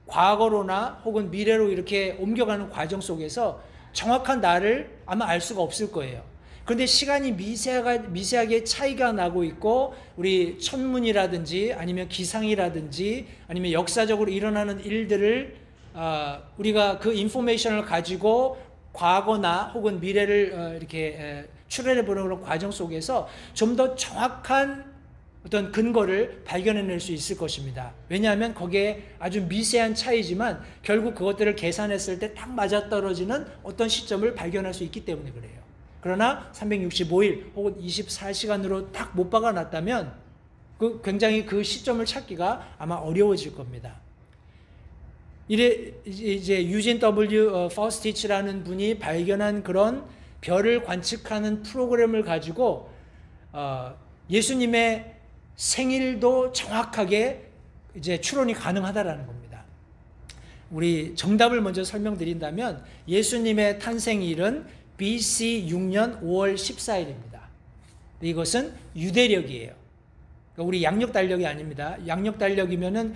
과거로나 혹은 미래로 이렇게 옮겨가는 과정 속에서 정확한 날을 아마 알 수가 없을 거예요. 그런데 시간이 미세하게 차이가 나고 있고, 우리 천문이라든지 아니면 기상이라든지 아니면 역사적으로 일어나는 일들을 우리가 그 인포메이션을 가지고 과거나 혹은 미래를 이렇게 추론해 보는 그런 과정 속에서 좀 더 정확한 어떤 근거를 발견해낼 수 있을 것입니다. 왜냐하면 거기에 아주 미세한 차이지만 결국 그것들을 계산했을 때 딱 맞아떨어지는 어떤 시점을 발견할 수 있기 때문에 그래요. 그러나 365일 혹은 24시간으로 딱 못 박아놨다면 굉장히 그 시점을 찾기가 아마 어려워질 겁니다. 이제 유진 W. 파우스티치라는 분이 발견한 그런 별을 관측하는 프로그램을 가지고 예수님의 생일도 정확하게 이제 추론이 가능하다라는 겁니다. 우리 정답을 먼저 설명드린다면, 예수님의 탄생일은 BC 6년 5월 14일입니다. 이것은 유대력이에요. 그러니까 우리 양력 달력이 아닙니다. 양력 달력이면은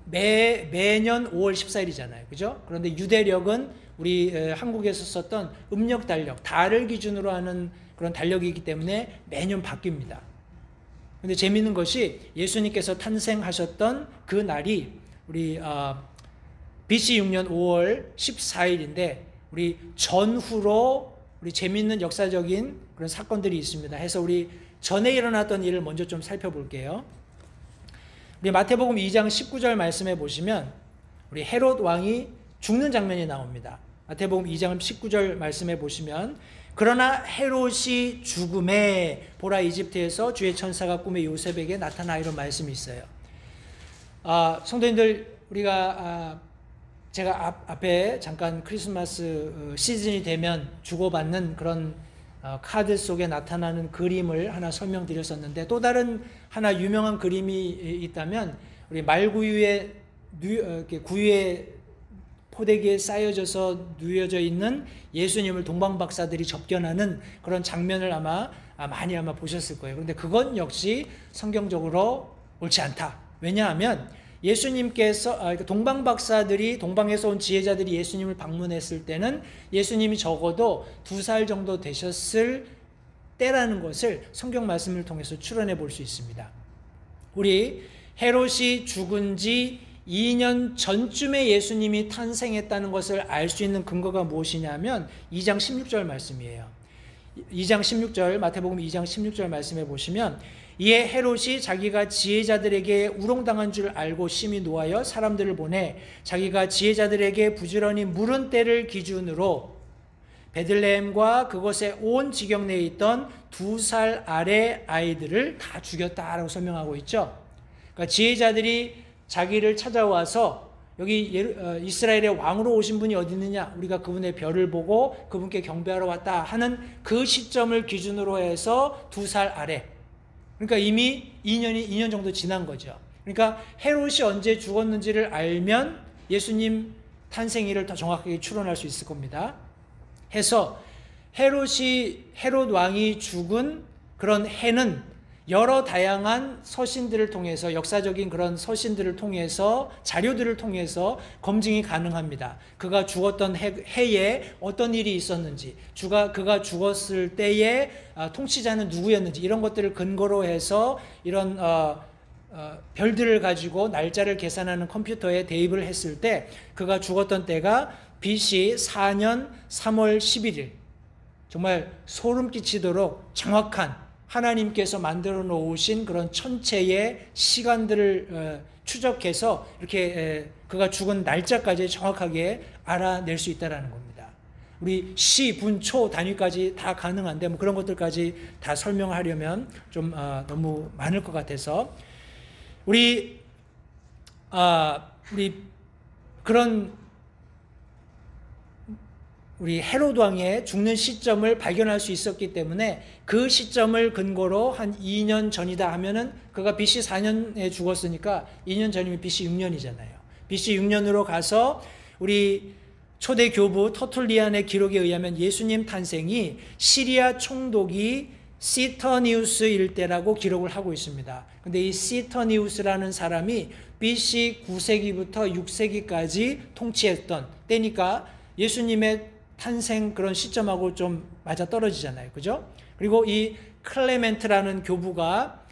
매년 5월 14일이잖아요. 그죠? 그런데 유대력은 우리 한국에서 썼던 음력 달력, 달을 기준으로 하는 그런 달력이기 때문에 매년 바뀝니다. 근데 재미있는 것이 예수님께서 탄생하셨던 그 날이 우리 BC 6년 5월 14일인데 우리 전후로 우리 재미있는 역사적인 그런 사건들이 있습니다. 해서 우리 전에 일어났던 일을 먼저 좀 살펴볼게요. 우리 마태복음 2장 19절 말씀해 보시면 우리 헤롯 왕이 죽는 장면이 나옵니다. 마태복음 2장 19절 말씀해 보시면 그러나 헤롯이 죽음에 보라 이집트에서 주의 천사가 꿈에 요셉에게 나타나 이런 말씀이 있어요. 성도님들 제가 앞에 잠깐 크리스마스 시즌이 되면 주고받는 그런 카드 속에 나타나는 그림을 하나 설명드렸었는데 또 다른 하나 유명한 그림이 있다면 우리 말구유에 구유에 포대기에 쌓여져서 누워져 있는 예수님을 동방박사들이 접견하는 그런 장면을 많이 보셨을 거예요. 그런데 그건 역시 성경적으로 옳지 않다. 왜냐하면 예수님께서 동방박사들이 동방에서 온 지혜자들이 예수님을 방문했을 때는 예수님이 적어도 2살 정도 되셨을 때라는 것을 성경 말씀을 통해서 추론해 볼 수 있습니다. 우리 헤롯이 죽은 지 2년 전쯤에 예수님이 탄생했다는 것을 알 수 있는 근거가 무엇이냐면 2장 16절 말씀이에요. 2장 16절 마태복음 2장 16절 말씀해 보시면 이에 헤롯이 자기가 지혜자들에게 우롱당한 줄 알고 심히 노하여 사람들을 보내 자기가 지혜자들에게 부지런히 물은 때를 기준으로 베들레헴과 그곳에 온 지경 내에 있던 2살 아래 아이들을 다 죽였다라고 설명하고 있죠. 그러니까 지혜자들이 자기를 찾아와서 여기 이스라엘의 왕으로 오신 분이 어디 있느냐, 우리가 그분의 별을 보고 그분께 경배하러 왔다 하는 그 시점을 기준으로 해서 2살 아래, 그러니까 이미 2년 정도 지난 거죠. 그러니까 헤롯이 언제 죽었는지를 알면 예수님 탄생일을 더 정확하게 추론할 수 있을 겁니다. 해서 헤롯 왕이 죽은 그런 해는 여러 다양한 서신들을 통해서, 역사적인 그런 서신들을 통해서, 자료들을 통해서 검증이 가능합니다. 그가 죽었던 해에 어떤 일이 있었는지, 그가 죽었을 때의 통치자는 누구였는지, 이런 것들을 근거로 해서 이런 별들을 가지고 날짜를 계산하는 컴퓨터에 대입을 했을 때 그가 죽었던 때가 BC 4년 3월 11일, 정말 소름 끼치도록 정확한 하나님께서 만들어 놓으신 그런 천체의 시간들을 추적해서 이렇게 그가 죽은 날짜까지 정확하게 알아낼 수 있다는 겁니다. 우리 시, 분, 초 단위까지 다 가능한데 그런 것들까지 다 설명하려면 좀 너무 많을 것 같아서 우리 헤롯 왕의 죽는 시점을 발견할 수 있었기 때문에 그 시점을 근거로 한 2년 전이다 하면은 그가 BC 4년에 죽었으니까 2년 전이면 BC 6년이잖아요. BC 6년으로 가서 우리 초대 교부 터툴리안의 기록에 의하면 예수님 탄생이 시리아 총독이 시터니우스일 때라고 기록을 하고 있습니다. 근데 이 시터니우스라는 사람이 BC 9세기부터 6세기까지 통치했던 때니까 예수님의 탄생 그런 시점하고 좀 맞아 떨어지잖아요. 그죠? 그리고 이 클레멘트라는 교부가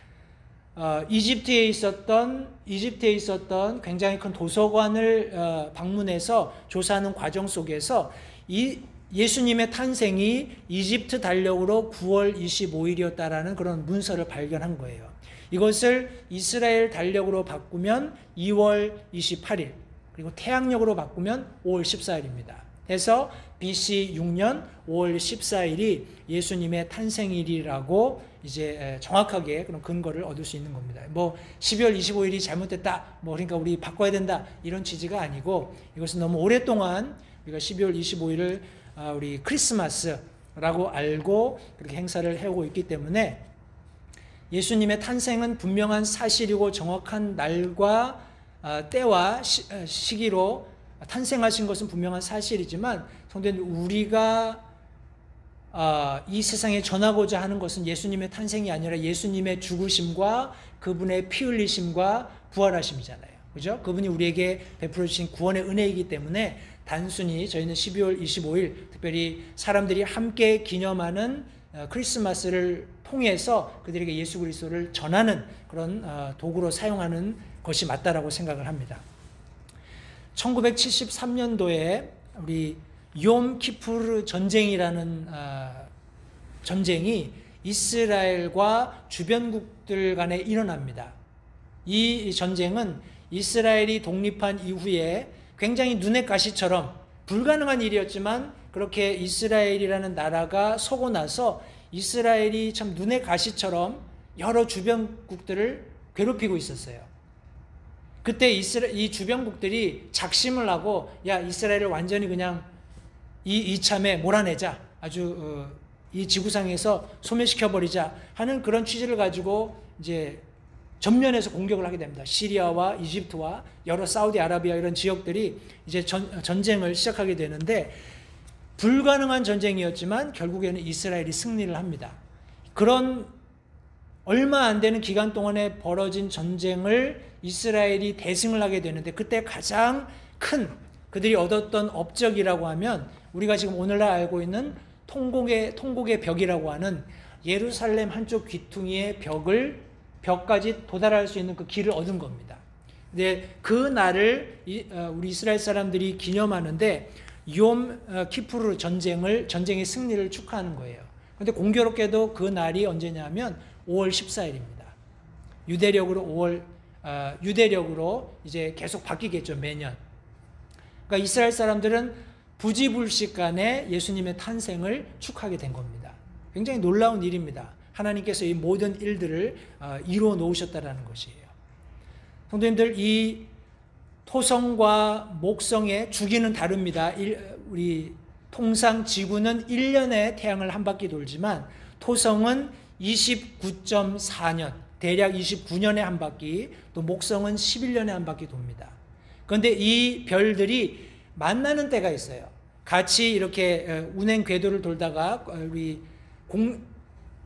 이집트에 있었던 굉장히 큰 도서관을 방문해서 조사하는 과정 속에서 이 예수님의 탄생이 이집트 달력으로 9월 25일이었다라는 그런 문서를 발견한 거예요. 이것을 이스라엘 달력으로 바꾸면 2월 28일, 그리고 태양력으로 바꾸면 5월 14일입니다. 해서 BC 6년 5월 14일이 예수님의 탄생일이라고 이제 정확하게 그런 근거를 얻을 수 있는 겁니다. 12월 25일이 잘못됐다, 그러니까 우리 바꿔야 된다, 이런 취지가 아니고 이것은 너무 오랫동안 우리가 12월 25일을 우리 크리스마스라고 알고 그렇게 행사를 해오고 있기 때문에 예수님의 탄생은 분명한 사실이고 정확한 날과 때와 시기로 탄생하신 것은 분명한 사실이지만 성도님, 우리가 이 세상에 전하고자 하는 것은 예수님의 탄생이 아니라 예수님의 죽으심과 그분의 피 흘리심과 부활하심이잖아요. 그죠? 그분이 우리에게 베풀어 주신 구원의 은혜이기 때문에 단순히 저희는 12월 25일 특별히 사람들이 함께 기념하는 크리스마스를 통해서 그들에게 예수 그리스도를 전하는 그런 도구로 사용하는 것이 맞다라고 생각을 합니다. 1973년도에 우리 욤 키푸르 전쟁이라는 전쟁이 이스라엘과 주변국들 간에 일어납니다. 이 전쟁은 이스라엘이 독립한 이후에 굉장히 눈의 가시처럼 불가능한 일이었지만 그렇게 이스라엘이라는 나라가 서고 나서 이스라엘이 참 눈의 가시처럼 여러 주변국들을 괴롭히고 있었어요. 그때 이 주변국들이 작심을 하고 야, 이스라엘을 완전히 그냥 이참에 몰아내자, 아주 이 지구상에서 소멸시켜버리자 하는 그런 취지를 가지고 이제 전면에서 공격을 하게 됩니다. 시리아와 이집트와 여러 사우디아라비아 이런 지역들이 이제 전쟁을 시작하게 되는데 불가능한 전쟁이었지만 결국에는 이스라엘이 승리를 합니다. 그런 얼마 안 되는 기간 동안에 벌어진 전쟁을 이스라엘이 대승을 하게 되는데 그때 가장 큰 그들이 얻었던 업적이라고 하면 우리가 지금 오늘날 알고 있는 통곡의 벽이라고 하는 예루살렘 한쪽 귀퉁이의 벽까지 도달할 수 있는 그 길을 얻은 겁니다. 근데 그 날을 우리 이스라엘 사람들이 기념하는데 욤 키푸르 전쟁의 승리를 축하하는 거예요. 그런데 공교롭게도 그 날이 언제냐면 5월 14일입니다. 유대력으로 이제 계속 바뀌겠죠, 매년. 그러니까 이스라엘 사람들은 부지불식간에 예수님의 탄생을 축하하게 된 겁니다. 굉장히 놀라운 일입니다. 하나님께서 이 모든 일들을 이루어 놓으셨다라는 것이에요. 성도님들, 이 토성과 목성의 주기는 다릅니다. 우리 통상 지구는 1년에 태양을 한 바퀴 돌지만 토성은 29.4년, 대략 29년에 한 바퀴, 또 목성은 11년에 한 바퀴 돕니다. 그런데 이 별들이 만나는 때가 있어요. 같이 이렇게 운행 궤도를 돌다가 우리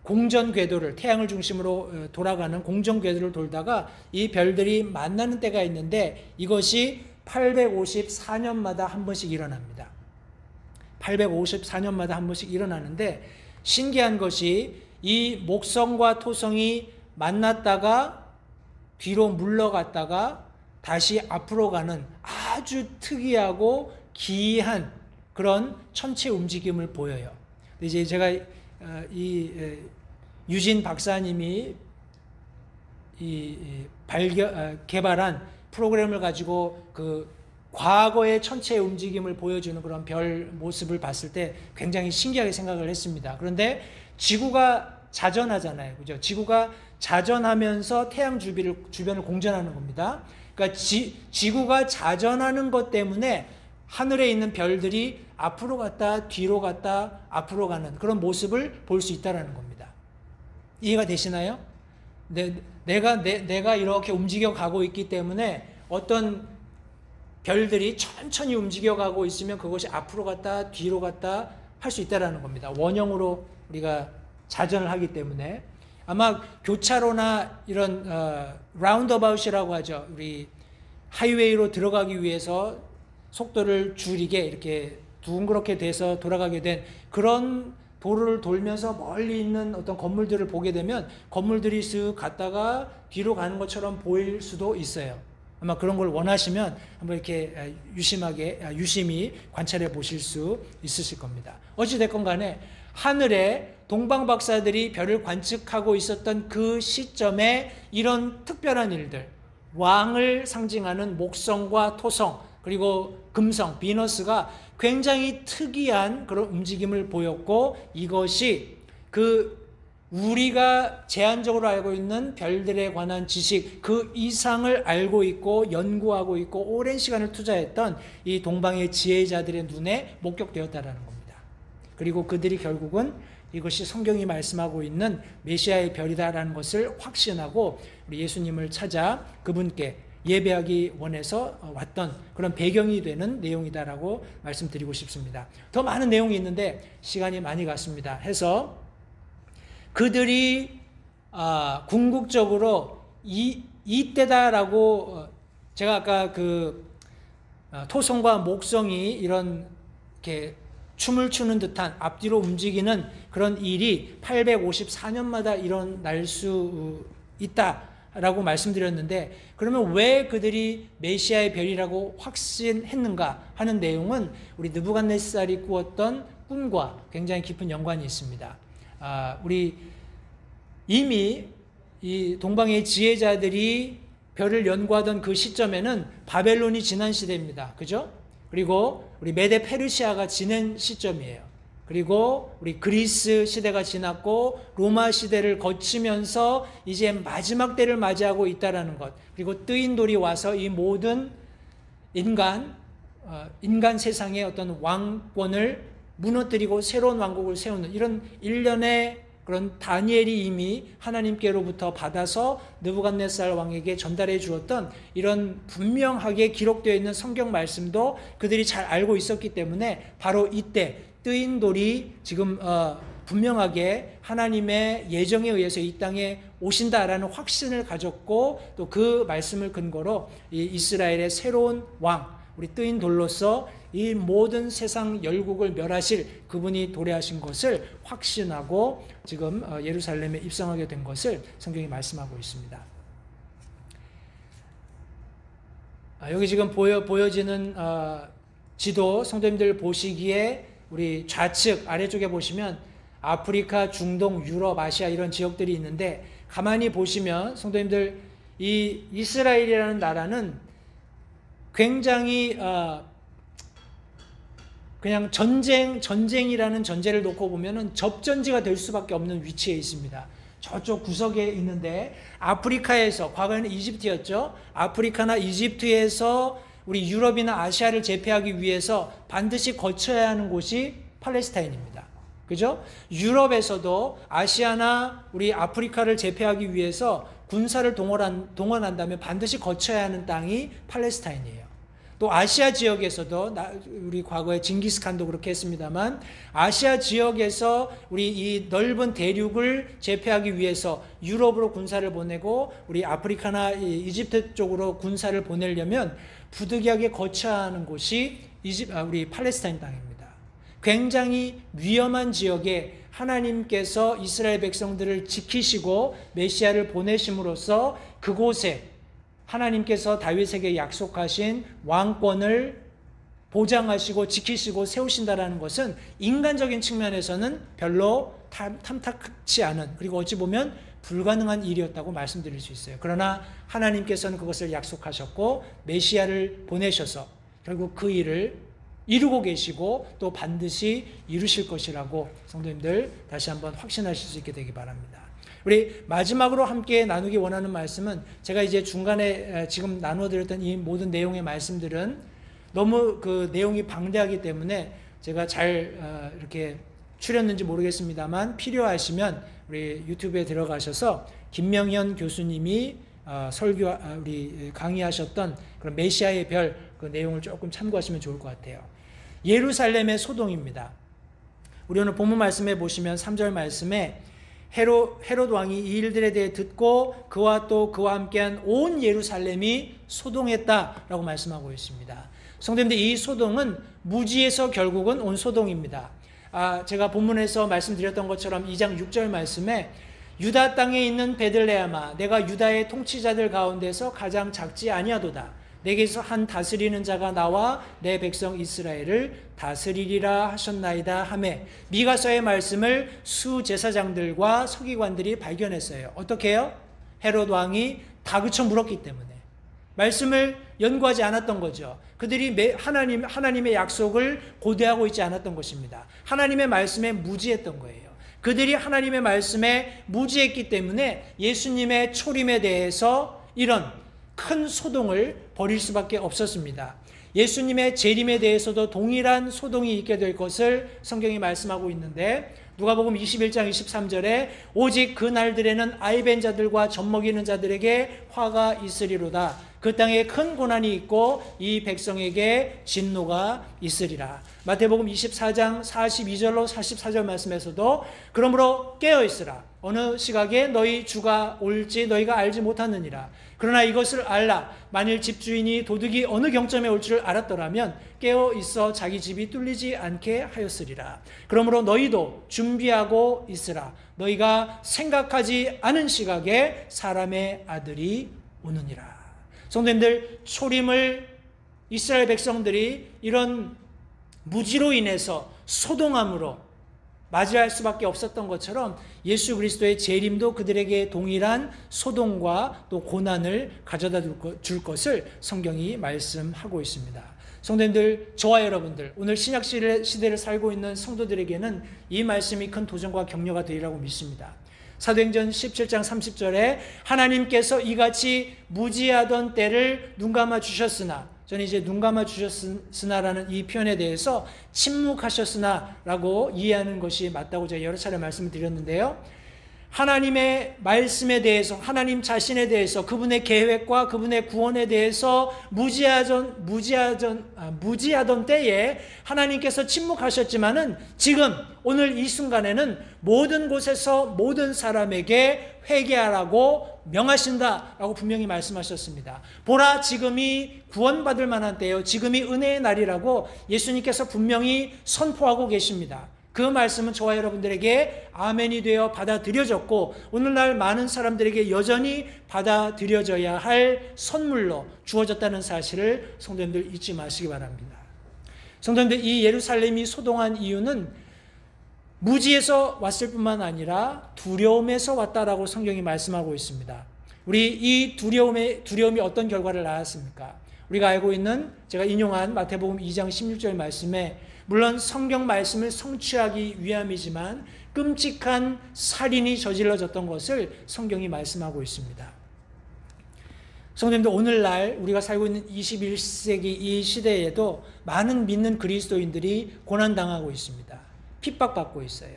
공전 궤도를, 태양을 중심으로 돌아가는 공전 궤도를 돌다가 이 별들이 만나는 때가 있는데 이것이 854년마다 한 번씩 일어납니다. 854년마다 한 번씩 일어나는데 신기한 것이 이 목성과 토성이 만났다가 뒤로 물러갔다가 다시 앞으로 가는 아주 특이하고 기이한 그런 천체 움직임을 보여요. 이제 제가 유진 박사님이 개발한 프로그램을 가지고 그 과거의 천체의 움직임을 보여주는 그런 별 모습을 봤을 때 굉장히 신기하게 생각을 했습니다. 그런데 지구가 자전하잖아요. 그죠? 지구가 자전하면서 태양 주변을 공전하는 겁니다. 그러니까 지구가 자전하는 것 때문에 하늘에 있는 별들이 앞으로 갔다 뒤로 갔다 앞으로 가는 그런 모습을 볼 수 있다는 겁니다. 이해가 되시나요? 내가 이렇게 움직여 가고 있기 때문에 어떤 별들이 천천히 움직여 가고 있으면 그것이 앞으로 갔다 뒤로 갔다 할 수 있다는 겁니다. 원형으로 우리가 자전을 하기 때문에 아마 교차로나 이런 라운드어바웃이라고 하죠. 우리 하이웨이로 들어가기 위해서 속도를 줄이게 이렇게 둥그렇게 돼서 돌아가게 된 그런 도로를 돌면서 멀리 있는 어떤 건물들을 보게 되면 건물들이 쓱 갔다가 뒤로 가는 것처럼 보일 수도 있어요. 아마 그런 걸 원하시면 한번 이렇게 유심히 관찰해 보실 수 있으실 겁니다. 어찌됐건 간에 하늘에 동방박사들이 별을 관측하고 있었던 그 시점에 이런 특별한 일들, 왕을 상징하는 목성과 토성 그리고 금성, 비너스가 굉장히 특이한 그런 움직임을 보였고 이것이 우리가 제한적으로 알고 있는 별들에 관한 지식 그 이상을 알고 있고 연구하고 있고 오랜 시간을 투자했던 이 동방의 지혜자들의 눈에 목격되었다라는 겁니다. 그리고 그들이 결국은 이것이 성경이 말씀하고 있는 메시아의 별이다라는 것을 확신하고 우리 예수님을 찾아 그분께 예배하기 원해서 왔던 그런 배경이 되는 내용이다라고 말씀드리고 싶습니다. 더 많은 내용이 있는데 시간이 많이 갔습니다. 해서 그들이 궁극적으로 이때다라고 제가 아까 토성과 목성이 이렇게 춤을 추는 듯한 앞뒤로 움직이는 그런 일이 854년마다 일어날 수 있다. 라고 말씀드렸는데, 그러면 왜 그들이 메시아의 별이라고 확신했는가 하는 내용은 우리 느부갓네살이 꾸었던 꿈과 굉장히 깊은 연관이 있습니다. 우리 이미 이 동방의 지혜자들이 별을 연구하던 그 시점에는 바벨론이 지난 시대입니다. 그죠? 그리고 우리 메데 페르시아가 지낸 시점이에요. 그리고 우리 그리스 시대가 지났고 로마 시대를 거치면서 이제 마지막 때를 맞이하고 있다라는 것. 그리고 뜨인 돌이 와서 이 모든 인간 세상의 어떤 왕권을 무너뜨리고 새로운 왕국을 세우는 이런 일련의 그런 다니엘이 이미 하나님께로부터 받아서 느부갓네살 왕에게 전달해 주었던 이런 분명하게 기록되어 있는 성경 말씀도 그들이 잘 알고 있었기 때문에 바로 이때 뜨인 돌이 지금 분명하게 하나님의 예정에 의해서 이 땅에 오신다라는 확신을 가졌고, 또 그 말씀을 근거로 이 이스라엘의 새로운 왕, 우리 뜨인 돌로서 이 모든 세상 열국을 멸하실 그분이 도래하신 것을 확신하고 지금 예루살렘에 입성하게 된 것을 성경이 말씀하고 있습니다. 여기 지금 보여지는 지도 성도님들 보시기에 우리 좌측 아래쪽에 보시면 아프리카, 중동, 유럽, 아시아 이런 지역들이 있는데, 가만히 보시면 성도님들 이 이스라엘이라는 나라는 굉장히 그냥 전쟁이라는 전제를 놓고 보면은 접전지가 될 수밖에 없는 위치에 있습니다. 저쪽 구석에 있는데, 아프리카에서, 과거에는 이집트였죠. 아프리카나 이집트에서 우리 유럽이나 아시아를 제패하기 위해서 반드시 거쳐야 하는 곳이 팔레스타인입니다. 그죠? 유럽에서도 아시아나 우리 아프리카를 제패하기 위해서 군사를 동원한다면 반드시 거쳐야 하는 땅이 팔레스타인이에요. 또 아시아 지역에서도 우리 과거에 징기스칸도 그렇게 했습니다만, 아시아 지역에서 우리 이 넓은 대륙을 제패하기 위해서 유럽으로 군사를 보내고 우리 아프리카나 이집트 쪽으로 군사를 보내려면 부득이하게 거쳐야 하는 곳이 우리 팔레스타인 땅입니다. 굉장히 위험한 지역에 하나님께서 이스라엘 백성들을 지키시고 메시아를 보내심으로써 그곳에 하나님께서 다윗에게 약속하신 왕권을 보장하시고 지키시고 세우신다라는 것은 인간적인 측면에서는 별로 탐탁치 않은, 그리고 어찌 보면 불가능한 일이었다고 말씀드릴 수 있어요. 그러나 하나님께서는 그것을 약속하셨고 메시아를 보내셔서 결국 그 일을 이루고 계시고 또 반드시 이루실 것이라고 성도님들 다시 한번 확신하실 수 있게 되기 바랍니다. 우리 마지막으로 함께 나누기 원하는 말씀은, 제가 이제 중간에 지금 나누어드렸던 이 모든 내용의 말씀들은 너무 그 내용이 방대하기 때문에 제가 잘 이렇게 추렸는지 모르겠습니다만, 필요하시면 우리 유튜브에 들어가셔서 김명현 교수님이 우리 강의하셨던 그런 메시아의 별 그 내용을 조금 참고하시면 좋을 것 같아요. 예루살렘의 소동입니다. 우리 오늘 본문 말씀에 보시면 3절 말씀에 헤롯 왕이 이 일들에 대해 듣고 그와 또 그와 함께한 온 예루살렘이 소동했다라고 말씀하고 있습니다. 성도님들, 이 소동은 무지에서 결국은 온 소동입니다. 제가 본문에서 말씀드렸던 것처럼 2장 6절 말씀에 유다 땅에 있는 베들레헴아, 내가 유다의 통치자들 가운데서 가장 작지 아니하도다. 내게서 한 다스리는 자가 나와 내 백성 이스라엘을 다스리리라 하셨나이다 하매, 미가서의 말씀을 수제사장들과 서기관들이 발견했어요. 어떻게 해요? 헤롯 왕이 다그쳐 물었기 때문에. 말씀을 연구하지 않았던 거죠. 그들이 하나님의 약속을 고대하고 있지 않았던 것입니다. 하나님의 말씀에 무지했던 거예요. 그들이 하나님의 말씀에 무지했기 때문에 예수님의 초림에 대해서 이런 큰 소동을 벌일 수밖에 없었습니다. 예수님의 재림에 대해서도 동일한 소동이 있게 될 것을 성경이 말씀하고 있는데, 누가복음 21장 23절에 오직 그 날들에는 아이벤 자들과 젖먹이는 자들에게 화가 있으리로다. 그 땅에 큰 고난이 있고 이 백성에게 진노가 있으리라. 마태복음 24장 42절로 44절 말씀에서도 그러므로 깨어있으라. 어느 시각에 너희 주가 올지 너희가 알지 못하느니라. 그러나 이것을 알라. 만일 집주인이 도둑이 어느 경점에 올 줄 알았더라면 깨어 있어 자기 집이 뚫리지 않게 하였으리라. 그러므로 너희도 준비하고 있으라. 너희가 생각하지 않은 시각에 사람의 아들이 오느니라. 성도님들, 초림을 이스라엘 백성들이 이런 무지로 인해서 소동함으로 맞이할 수밖에 없었던 것처럼 예수 그리스도의 재림도 그들에게 동일한 소동과 또 고난을 가져다 줄 것을 성경이 말씀하고 있습니다. 성도님들, 저와 여러분들, 오늘 신약 시대를 살고 있는 성도들에게는 이 말씀이 큰 도전과 격려가 되리라고 믿습니다. 사도행전 17장 30절에 하나님께서 이같이 무지하던 때를 눈감아 주셨으나, 저는 이제 눈감아 주셨으나라는 이 표현에 대해서 침묵하셨으나라고 이해하는 것이 맞다고 제가 여러 차례 말씀을 드렸는데요. 하나님의 말씀에 대해서, 하나님 자신에 대해서, 그분의 계획과 그분의 구원에 대해서 무지하던 때에 하나님께서 침묵하셨지만은 지금 오늘 이 순간에는 모든 곳에서 모든 사람에게 회개하라고 명하신다라고 분명히 말씀하셨습니다. 보라, 지금이 구원받을 만한 때요, 지금이 은혜의 날이라고 예수님께서 분명히 선포하고 계십니다. 그 말씀은 저와 여러분들에게 아멘이 되어 받아들여졌고, 오늘날 많은 사람들에게 여전히 받아들여져야 할 선물로 주어졌다는 사실을 성도님들 잊지 마시기 바랍니다. 성도님들, 이 예루살렘이 소동한 이유는 무지에서 왔을 뿐만 아니라 두려움에서 왔다라고 성경이 말씀하고 있습니다. 우리 이 두려움이 어떤 결과를 낳았습니까? 우리가 알고 있는, 제가 인용한 마태복음 2장 16절 말씀에 물론 성경 말씀을 성취하기 위함이지만 끔찍한 살인이 저질러졌던 것을 성경이 말씀하고 있습니다. 성도님들, 오늘날 우리가 살고 있는 21세기 이 시대에도 많은 믿는 그리스도인들이 고난당하고 있습니다. 핍박받고 있어요.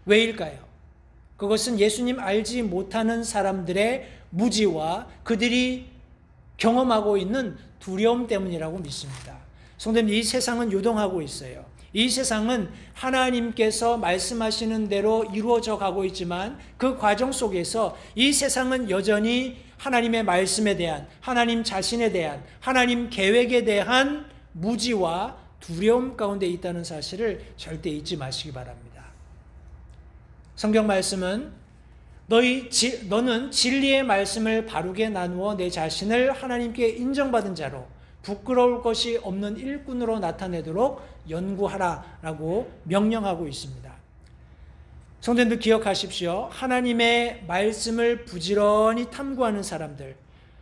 왜일까요? 그것은 예수님 알지 못하는 사람들의 무지와 그들이 경험하고 있는 두려움 때문이라고 믿습니다. 성도님, 이 세상은 요동하고 있어요. 이 세상은 하나님께서 말씀하시는 대로 이루어져 가고 있지만 그 과정 속에서 이 세상은 여전히 하나님의 말씀에 대한, 하나님 자신에 대한, 하나님 계획에 대한 무지와 두려움 가운데 있다는 사실을 절대 잊지 마시기 바랍니다. 성경 말씀은 너는 진리의 말씀을 바르게 나누어 내 자신을 하나님께 인정받은 자로 부끄러울 것이 없는 일꾼으로 나타내도록 연구하라라고 명령하고 있습니다. 성도님들, 기억하십시오. 하나님의 말씀을 부지런히 탐구하는 사람들,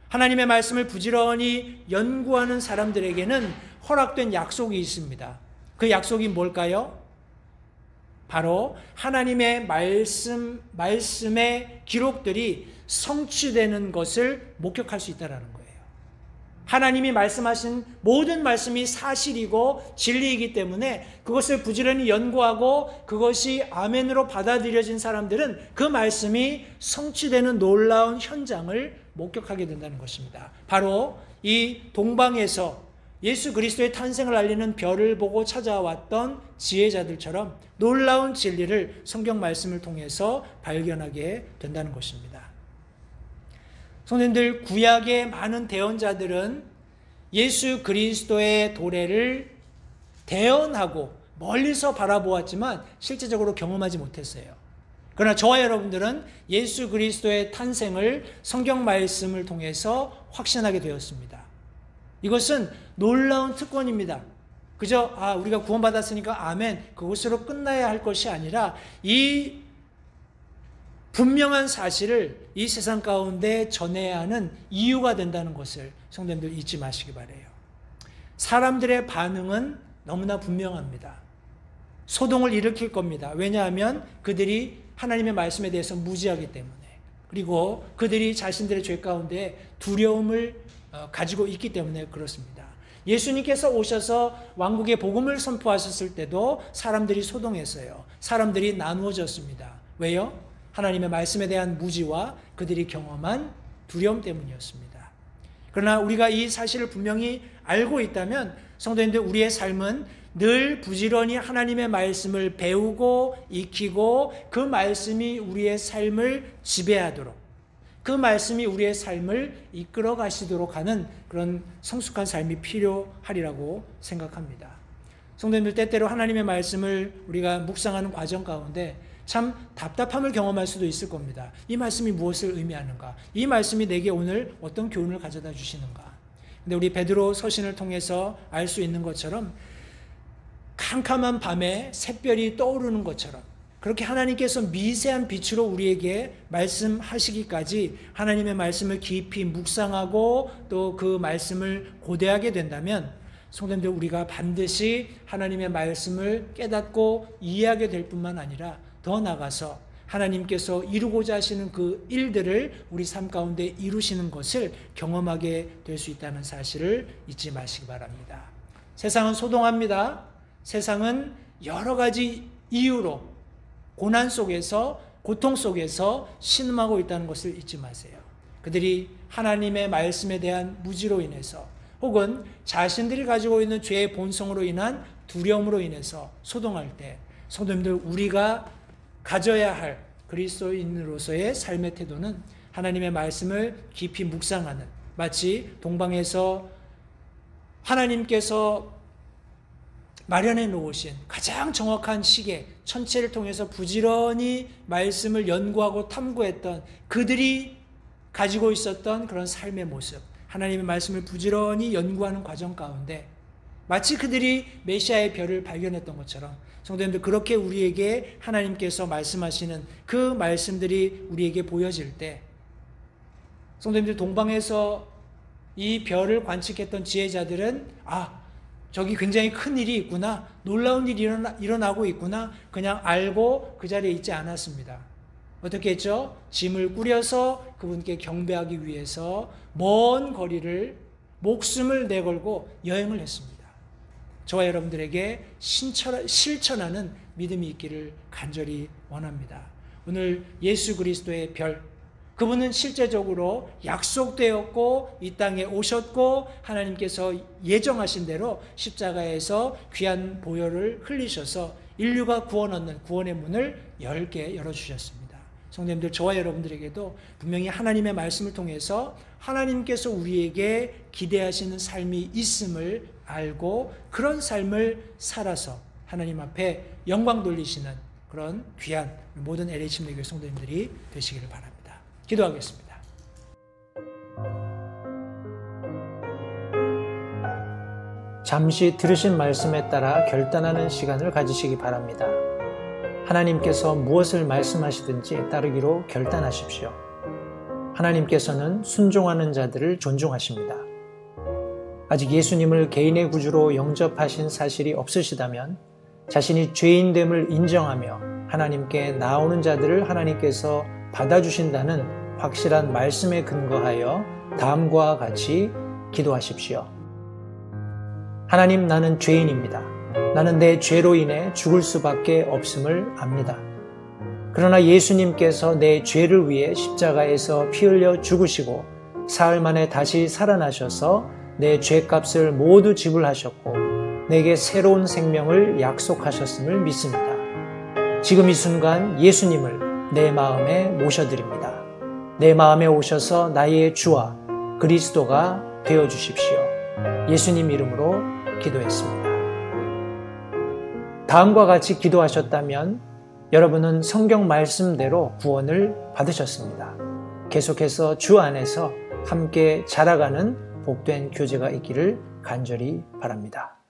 하나님의 말씀을 부지런히 연구하는 사람들에게는 허락된 약속이 있습니다. 그 약속이 뭘까요? 바로 하나님의 말씀의 기록들이 성취되는 것을 목격할 수 있다는 거예요. 하나님이 말씀하신 모든 말씀이 사실이고 진리이기 때문에 그것을 부지런히 연구하고 그것이 아멘으로 받아들여진 사람들은 그 말씀이 성취되는 놀라운 현장을 목격하게 된다는 것입니다. 바로 이 동방에서 예수 그리스도의 탄생을 알리는 별을 보고 찾아왔던 지혜자들처럼 놀라운 진리를 성경 말씀을 통해서 발견하게 된다는 것입니다. 성도님들, 구약의 많은 대언자들은 예수 그리스도의 도래를 대언하고 멀리서 바라보았지만 실제적으로 경험하지 못했어요. 그러나 저와 여러분들은 예수 그리스도의 탄생을 성경 말씀을 통해서 확신하게 되었습니다. 이것은 놀라운 특권입니다. 그저 우리가 구원받았으니까 아멘, 그것으로 끝나야 할 것이 아니라 이 분명한 사실을 이 세상 가운데 전해야 하는 이유가 된다는 것을 성도님들 잊지 마시기 바라요. 사람들의 반응은 너무나 분명합니다. 소동을 일으킬 겁니다. 왜냐하면 그들이 하나님의 말씀에 대해서 무지하기 때문에, 그리고 그들이 자신들의 죄 가운데 두려움을 가지고 있기 때문에 그렇습니다. 예수님께서 오셔서 왕국의 복음을 선포하셨을 때도 사람들이 소동했어요. 사람들이 나누어졌습니다. 왜요? 하나님의 말씀에 대한 무지와 그들이 경험한 두려움 때문이었습니다. 그러나 우리가 이 사실을 분명히 알고 있다면 성도님들, 우리의 삶은 늘 부지런히 하나님의 말씀을 배우고 익히고 그 말씀이 우리의 삶을 지배하도록, 그 말씀이 우리의 삶을 이끌어 가시도록 하는 그런 성숙한 삶이 필요하리라고 생각합니다. 성도님들, 때때로 하나님의 말씀을 우리가 묵상하는 과정 가운데 참 답답함을 경험할 수도 있을 겁니다. 이 말씀이 무엇을 의미하는가? 이 말씀이 내게 오늘 어떤 교훈을 가져다 주시는가? 근데 우리 베드로 서신을 통해서 알 수 있는 것처럼 캄캄한 밤에 샛별이 떠오르는 것처럼 그렇게 하나님께서 미세한 빛으로 우리에게 말씀하시기까지 하나님의 말씀을 깊이 묵상하고 또 그 말씀을 고대하게 된다면 성도님들, 우리가 반드시 하나님의 말씀을 깨닫고 이해하게 될 뿐만 아니라 더 나아가서 하나님께서 이루고자 하시는 그 일들을 우리 삶 가운데 이루시는 것을 경험하게 될 수 있다는 사실을 잊지 마시기 바랍니다. 세상은 소동합니다. 세상은 여러 가지 이유로 고난 속에서, 고통 속에서 신음하고 있다는 것을 잊지 마세요. 그들이 하나님의 말씀에 대한 무지로 인해서 혹은 자신들이 가지고 있는 죄의 본성으로 인한 두려움으로 인해서 소동할 때 성도님들, 우리가 가져야 할 그리스도인으로서의 삶의 태도는 하나님의 말씀을 깊이 묵상하는, 마치 동방에서 하나님께서 마련해 놓으신 가장 정확한 시계, 천체를 통해서 부지런히 말씀을 연구하고 탐구했던 그들이 가지고 있었던 그런 삶의 모습, 하나님의 말씀을 부지런히 연구하는 과정 가운데 마치 그들이 메시아의 별을 발견했던 것처럼 성도님들, 그렇게 우리에게 하나님께서 말씀하시는 그 말씀들이 우리에게 보여질 때 성도님들, 동방에서 이 별을 관측했던 지혜자들은 저기 굉장히 큰 일이 있구나, 놀라운 일이 일어나고 있구나, 그냥 알고 그 자리에 있지 않았습니다. 어떻게 했죠? 짐을 꾸려서 그분께 경배하기 위해서 먼 거리를 목숨을 내걸고 여행을 했습니다. 저와 여러분들에게 실천하는 믿음이 있기를 간절히 원합니다. 오늘 예수 그리스도의 별, 그분은 실제적으로 약속되었고 이 땅에 오셨고 하나님께서 예정하신 대로 십자가에서 귀한 보혈을 흘리셔서 인류가 구원 얻는 구원의 문을 열게 열어주셨습니다. 성도님들, 저와 여러분들에게도 분명히 하나님의 말씀을 통해서 하나님께서 우리에게 기대하시는 삶이 있음을 알고 그런 삶을 살아서 하나님 앞에 영광 돌리시는 그런 귀한 모든 LH 침례교회 성도님들이 되시기를 바랍니다. 기도하겠습니다. 잠시 들으신 말씀에 따라 결단하는 시간을 가지시기 바랍니다. 하나님께서 무엇을 말씀하시든지 따르기로 결단하십시오. 하나님께서는 순종하는 자들을 존중하십니다. 아직 예수님을 개인의 구주로 영접하신 사실이 없으시다면 자신이 죄인됨을 인정하며 하나님께 나오는 자들을 하나님께서 받아주신다는 확실한 말씀에 근거하여 다음과 같이 기도하십시오. 하나님, 나는 죄인입니다. 나는 내 죄로 인해 죽을 수밖에 없음을 압니다. 그러나 예수님께서 내 죄를 위해 십자가에서 피 흘려 죽으시고 사흘 만에 다시 살아나셔서 내 죄값을 모두 지불하셨고 내게 새로운 생명을 약속하셨음을 믿습니다. 지금 이 순간 예수님을 내 마음에 모셔드립니다. 내 마음에 오셔서 나의 주와 그리스도가 되어주십시오. 예수님 이름으로 기도했습니다. 다음과 같이 기도하셨다면 여러분은 성경 말씀대로 구원을 받으셨습니다. 계속해서 주 안에서 함께 자라가는 복된 교제가 있기를 간절히 바랍니다.